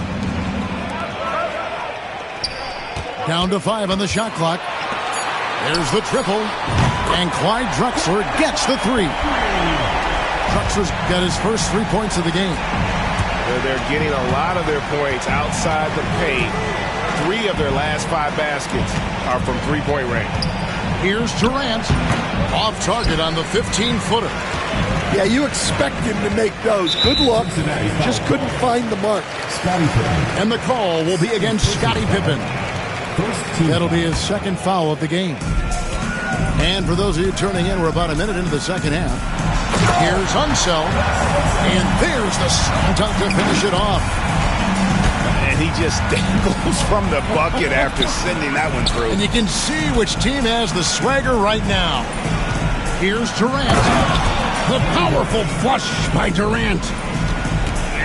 Down to 5 on the shot clock. There's the triple. And Clyde Drexler gets the three. Drexler's got his first 3 points of the game. They're getting a lot of their points outside the paint. 3 of their last 5 baskets are from three-point range. Here's Durant. Off target on the 15-footer. Yeah, you expect him to make those. Good luck. Just couldn't find the mark. And the call will be against Scottie Pippen. That'll be his second foul of the game. And for those of you turning in, we're about a minute into the second half. Here's Unseld. And there's the slam dunk to finish it off. And he just dangles from the bucket after sending that one through. And you can see which team has the swagger right now. Here's Durant. The powerful flush by Durant.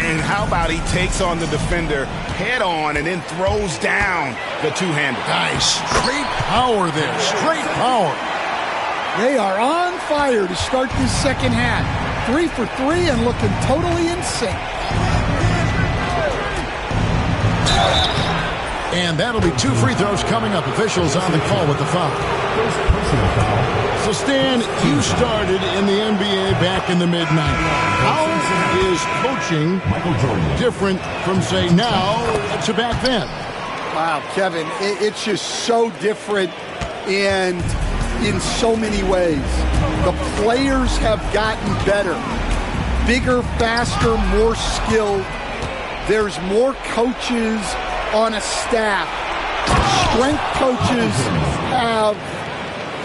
And how about he takes on the defender head on and then throws down the two-hander. Nice. Straight power there. Straight power. They are on fire to start this second half. 3 for 3 and looking totally in sync. And that'll be 2 free throws coming up. Officials on the call with the foul. So, Stan, you started in the NBA back in the mid-90s. How is coaching different from, say, now to back then? Wow, Kevin, it's just so different and in so many ways. The players have gotten better. Bigger, faster, more skilled. There's more coaches on a staff. Strength coaches have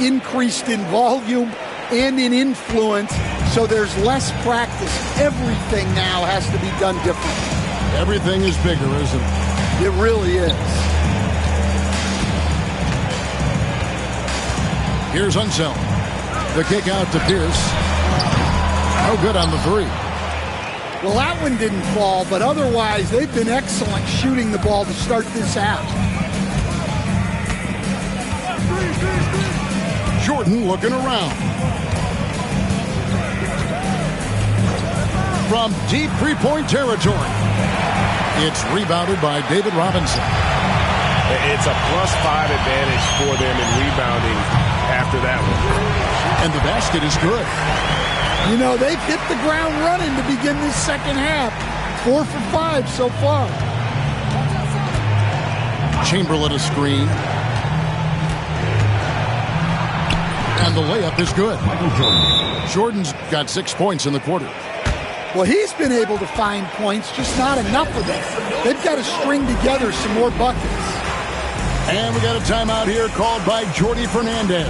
increased in volume and in influence, so there's less practice. Everything now has to be done differently. Everything is bigger, isn't it? It really is. Here's Unseld. The kick out to Pierce. No good on the three. Well, that one didn't fall, but otherwise they've been excellent shooting the ball to start this half. Jordan looking around. From deep three-point territory. It's rebounded by David Robinson. It's a +5 advantage for them in rebounding after that one. And the basket is good. You know, they've hit the ground running to begin this second half. 4 for 5 so far. Chamberlain a screen. And the layup is good. Jordan's got 6 points in the quarter. Well, he's been able to find points, just not enough of them. They've got to string together some more buckets. And we got a timeout here called by Jordi Fernandez.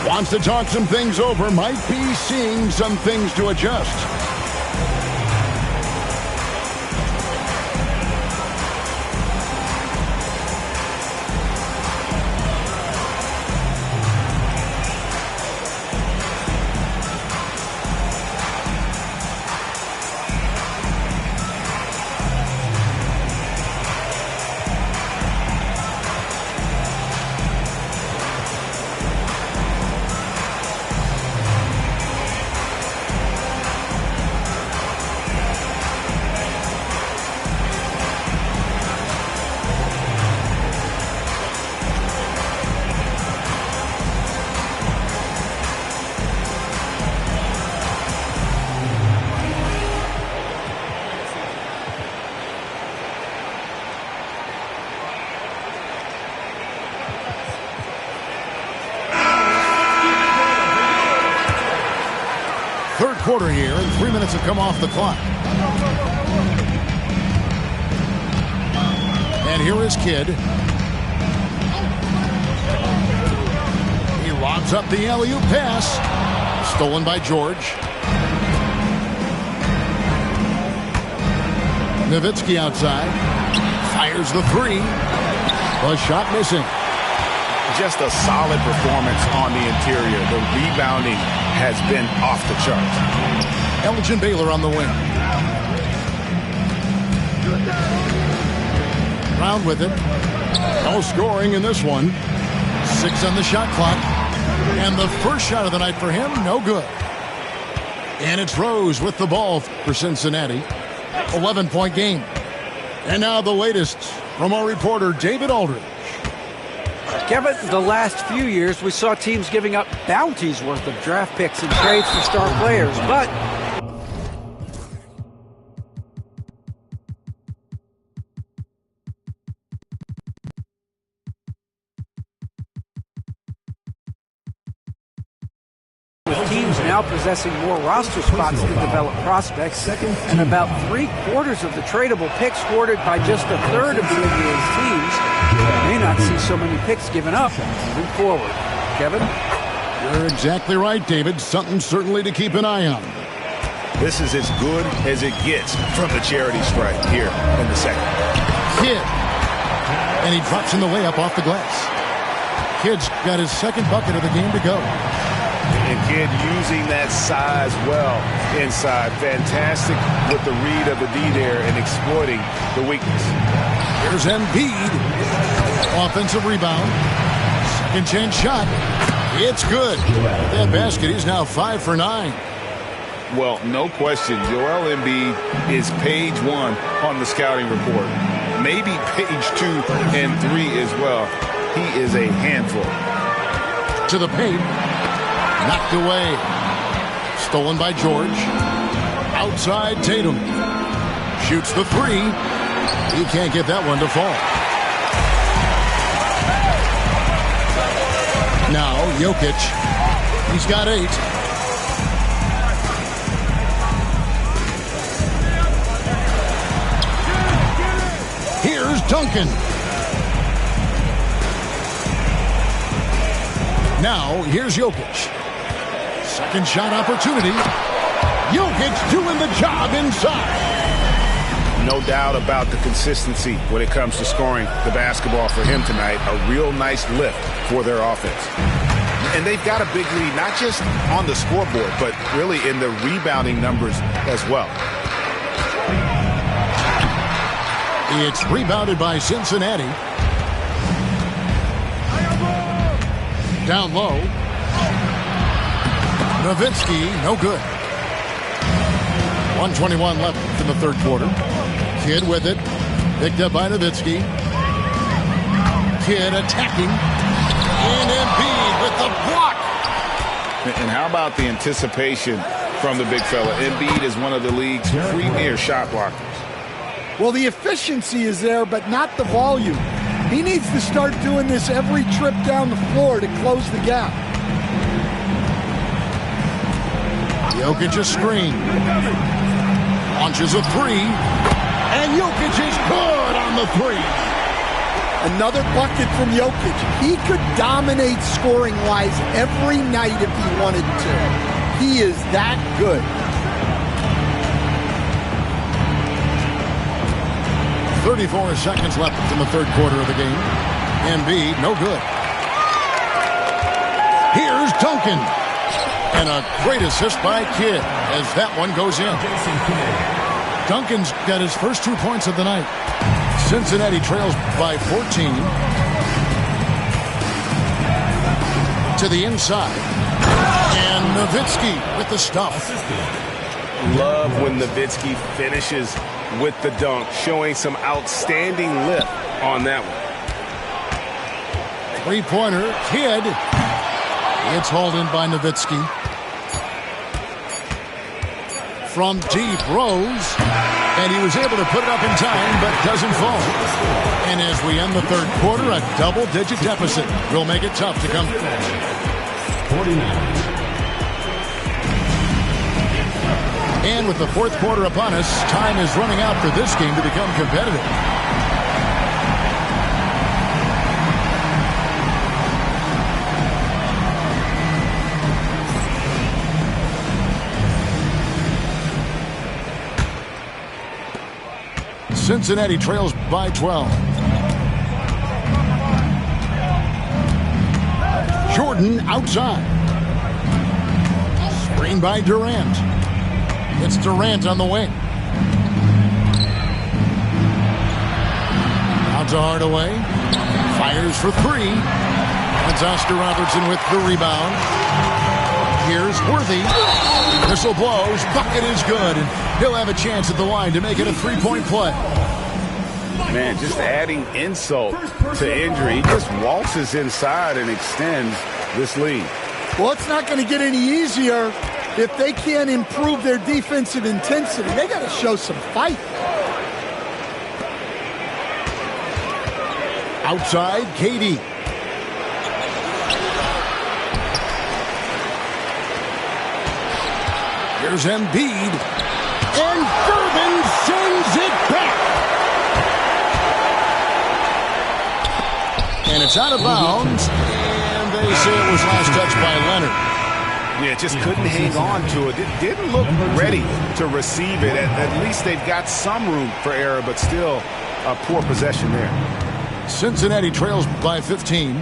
Wants to talk some things over, might be seeing some things to adjust. Third quarter here, and 3 minutes have come off the clock. And here is Kidd. He lobs up the alley-oop pass. Stolen by George. Nowitzki outside. Fires the three. The shot missing. Just a solid performance on the interior. The rebounding has been off the charts. Elgin Baylor on the wing. Round with it. No scoring in this one. 6 on the shot clock. And the first shot of the night for him, no good. And it's Rose with the ball for Cincinnati. 11-point game. And now the latest from our reporter, David Aldridge. Kevin, the last few years we saw teams giving up bounties worth of draft picks and trades for star players, but with teams now possessing more roster spots to develop prospects, and about 3/4 of the tradable picks hoarded by just a third of the NBA's teams, may not see so many picks given up moving forward. Kevin? You're exactly right, David. Something certainly to keep an eye on. This is as good as it gets from the charity stripe here in the second. Kidd. And he drops in the layup off the glass. Kidd's got his second bucket of the game to go. And Kidd using that size well inside. Fantastic with the read of the D there and exploiting the weakness. Here's Embiid. Offensive rebound. Second chance shot. It's good. That basket, he's now 5 for 9. Well, no question, Joel Embiid is page 1 on the scouting report. Maybe page 2 and 3 as well. He is a handful. To the paint. Knocked away. Stolen by George. Outside Tatum. Shoots the 3. He can't get that one to fall. Now Jokic. He's got 8. Here's Duncan. Now here's Jokic. Second shot opportunity. Jokic doing the job inside. No doubt about the consistency when it comes to scoring the basketball for him tonight. A real nice lift for their offense. And they've got a big lead, not just on the scoreboard, but really in the rebounding numbers as well. It's rebounded by Cincinnati. Down low. Nowitzki, no good. 1:21 left in the third quarter. Kidd with it. Picked up by Nowitzki. Kidd attacking. And Embiid with the block. And how about the anticipation from the big fella? Embiid is one of the league's premier shot blockers. Well, the efficiency is there, but not the volume. He needs to start doing this every trip down the floor to close the gap. Jokic a screen. Launches a 3. And Jokic is good on the 3. Another bucket from Jokic. He could dominate scoring-wise every night if he wanted to. He is that good. .34 seconds left in the third quarter of the game. Embiid, no good. Here's Duncan. And a great assist by Kidd as that one goes in. Duncan's got his first 2 points of the night. Cincinnati trails by 14. To the inside. And Nowitzki with the stuff. Love when Nowitzki finishes with the dunk, showing some outstanding lift on that one. Three-pointer, Kidd. It's hauled in by Nowitzki. From deep, Rose. And he was able to put it up in time, but doesn't fall. And as we end the third quarter, a double-digit deficit will make it tough to come. 49. And with the fourth quarter upon us, time is running out for this game to become competitive. Cincinnati trails by 12. Jordan outside. Screen by Durant. It's Durant on the wing. Out to Hardaway. Fires for 3. That's Oscar Robertson with the rebound. Here's Worthy. Whistle blows. Bucket is good. And he'll have a chance at the line to make it a 3-point play. Man, just adding insult to injury. He just waltzes inside and extends this lead. Well, it's not going to get any easier if they can't improve their defensive intensity. They got to show some fight. Outside, KD. Here's Embiid. And Durbin sends it back. And it's out of bounds. And they say it was last touched by Leonard. Yeah, just couldn't hang on to it. It didn't look ready to receive it. At least they've got some room for error, but still a poor possession there. Cincinnati trails by 15.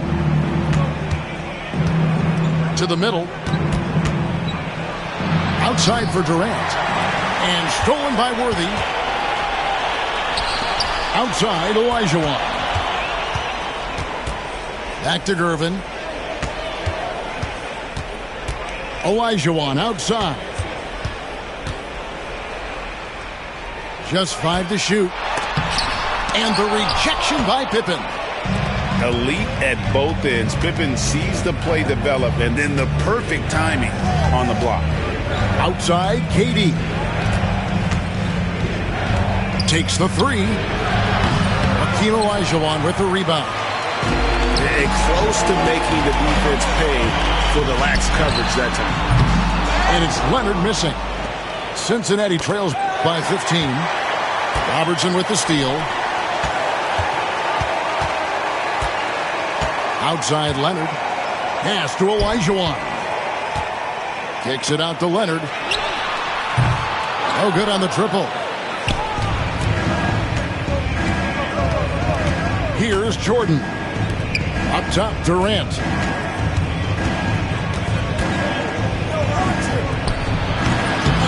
To the middle. Outside for Durant. And stolen by Worthy. Outside, Olajuwon. Back to Gervin. Olajuwon outside. Just 5 to shoot. And the rejection by Pippen. Elite at both ends. Pippen sees the play develop, and then the perfect timing on the block. Outside, KD. Takes the 3. Hakeem Olajuwon with the rebound. Close to making the defense pay for the lax coverage that time. And it's Leonard missing. Cincinnati trails by 15. Robertson with the steal. Outside Leonard. Pass to Olajuwon. Kicks it out to Leonard. No good on the triple. Here's Jordan. Up top, Durant.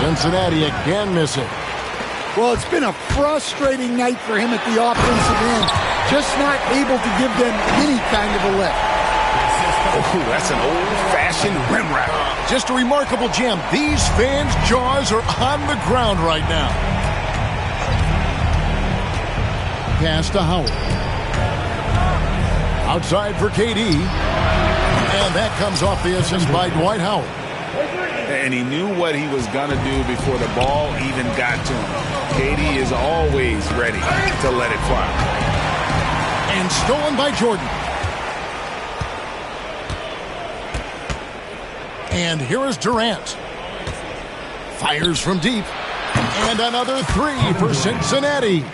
Cincinnati again missing. Well, it's been a frustrating night for him at the offensive end. Just not able to give them any kind of a lift. Oh, that's an old-fashioned rim wrap. Just a remarkable jam. These fans' jaws are on the ground right now. Pass to Howard. Outside for KD. And that comes off the assist by Dwight Howard. And he knew what he was going to do before the ball even got to him. KD is always ready to let it fly. And stolen by Jordan. And here is Durant. Fires from deep. And another 3 for Cincinnati.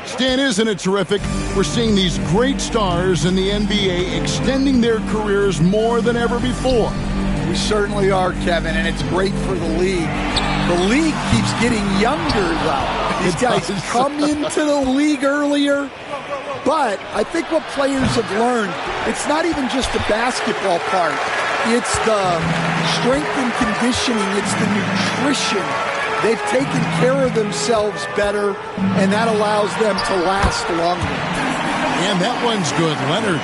Stan, isn't it terrific? We're seeing these great stars in the NBA extending their careers more than ever before. We certainly are, Kevin, and it's great for the league. The league keeps getting younger, though. These guys come into the league earlier, but I think what players have learned, it's not even just the basketball part. It's the strength and conditioning. It's the nutrition. They've taken care of themselves better, and that allows them to last longer. And that one's good, Leonard.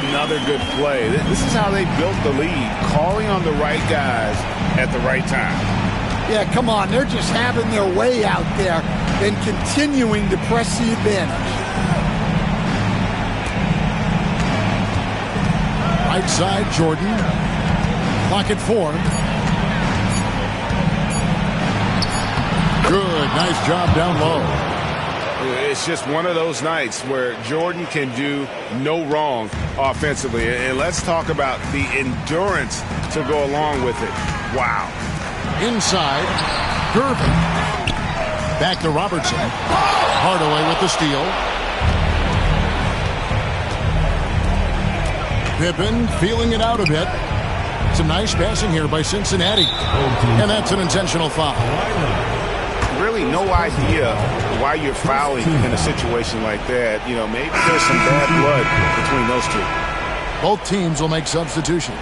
Another good play. This is how they built the lead, calling on the right guys at the right time. Yeah, come on. They're just having their way out there and continuing to press the advantage. Right side, Jordan. Clock at 4. Good. Nice job down low. It's just one of those nights where Jordan can do no wrong offensively. And let's talk about the endurance to go along with it. Wow. Inside, Gervin. Back to Robertson. Hardaway with the steal. Pippen feeling it out a bit. Some nice passing here by Cincinnati. And that's an intentional foul. Really no idea why you're fouling in a situation like that. You know, maybe there's some bad blood between those two. Both teams will make substitutions.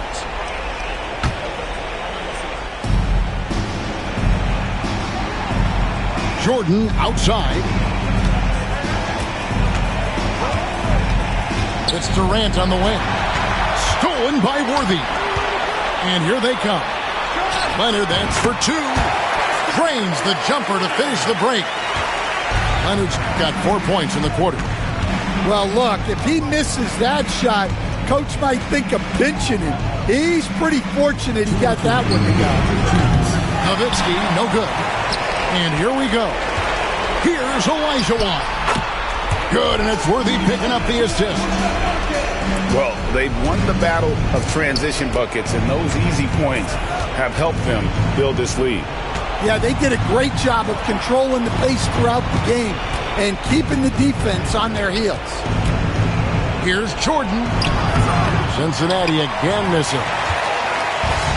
Jordan outside. It's Durant on the wing. Stolen by Worthy. And here they come. Leonard, that's for 2. Drains the jumper to finish the break. Leonard's got 4 points in the quarter. Well, look, if he misses that shot, coach might think of benching him. He's pretty fortunate he got that one to go. Nowitzki, no good. And here we go. Here's Olajuwon. Good, and it's Worthy picking up the assist. Well, they've won the battle of transition buckets, and those easy points have helped them build this lead. Yeah, they did a great job of controlling the pace throughout the game and keeping the defense on their heels. Here's Jordan. Cincinnati again missing.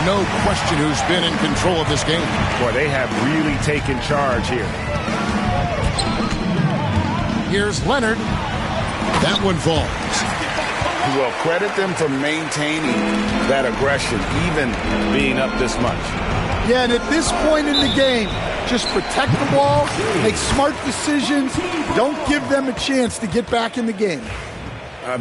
No question who's been in control of this game. Boy, they have really taken charge here. Here's Leonard. That one falls. Well, credit them for maintaining that aggression, even being up this much. Yeah, and at this point in the game, just protect the ball, make smart decisions, don't give them a chance to get back in the game.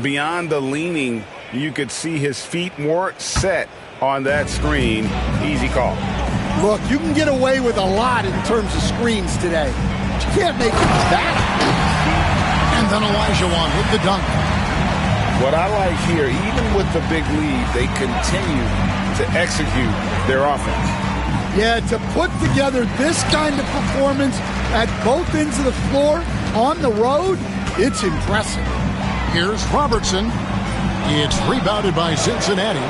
Beyond the leaning, you could see his feet more set on that screen. Easy call. Look, you can get away with a lot in terms of screens today, but you can't make it back. And then Olajuwon with the dunk. What I like here, even with the big lead, they continue to execute their offense. Yeah, to put together this kind of performance at both ends of the floor on the road, it's impressive. Here's Robertson. It's rebounded by Cincinnati.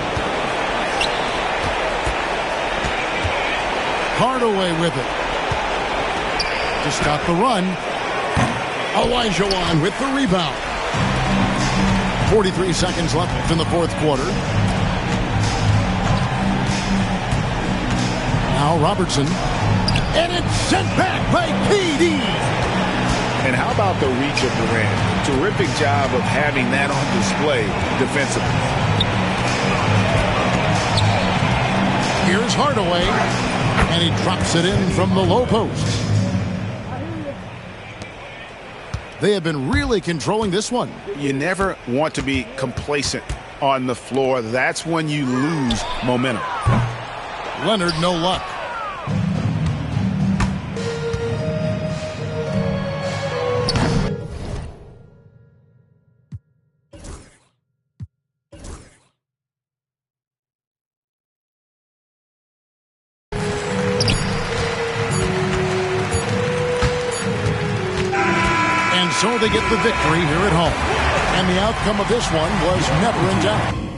Hardaway with it. To stop the run. Olajuwon with the rebound. 43 seconds left in the fourth quarter. Now Robertson. And it's sent back by KD. And how about the reach of Durant? Terrific job of having that on display defensively. Here's Hardaway. And he drops it in from the low post. They have been really controlling this one. You never want to be complacent on the floor. That's when you lose momentum. Leonard, no luck. So they get the victory here at home. And the outcome of this one was never in doubt.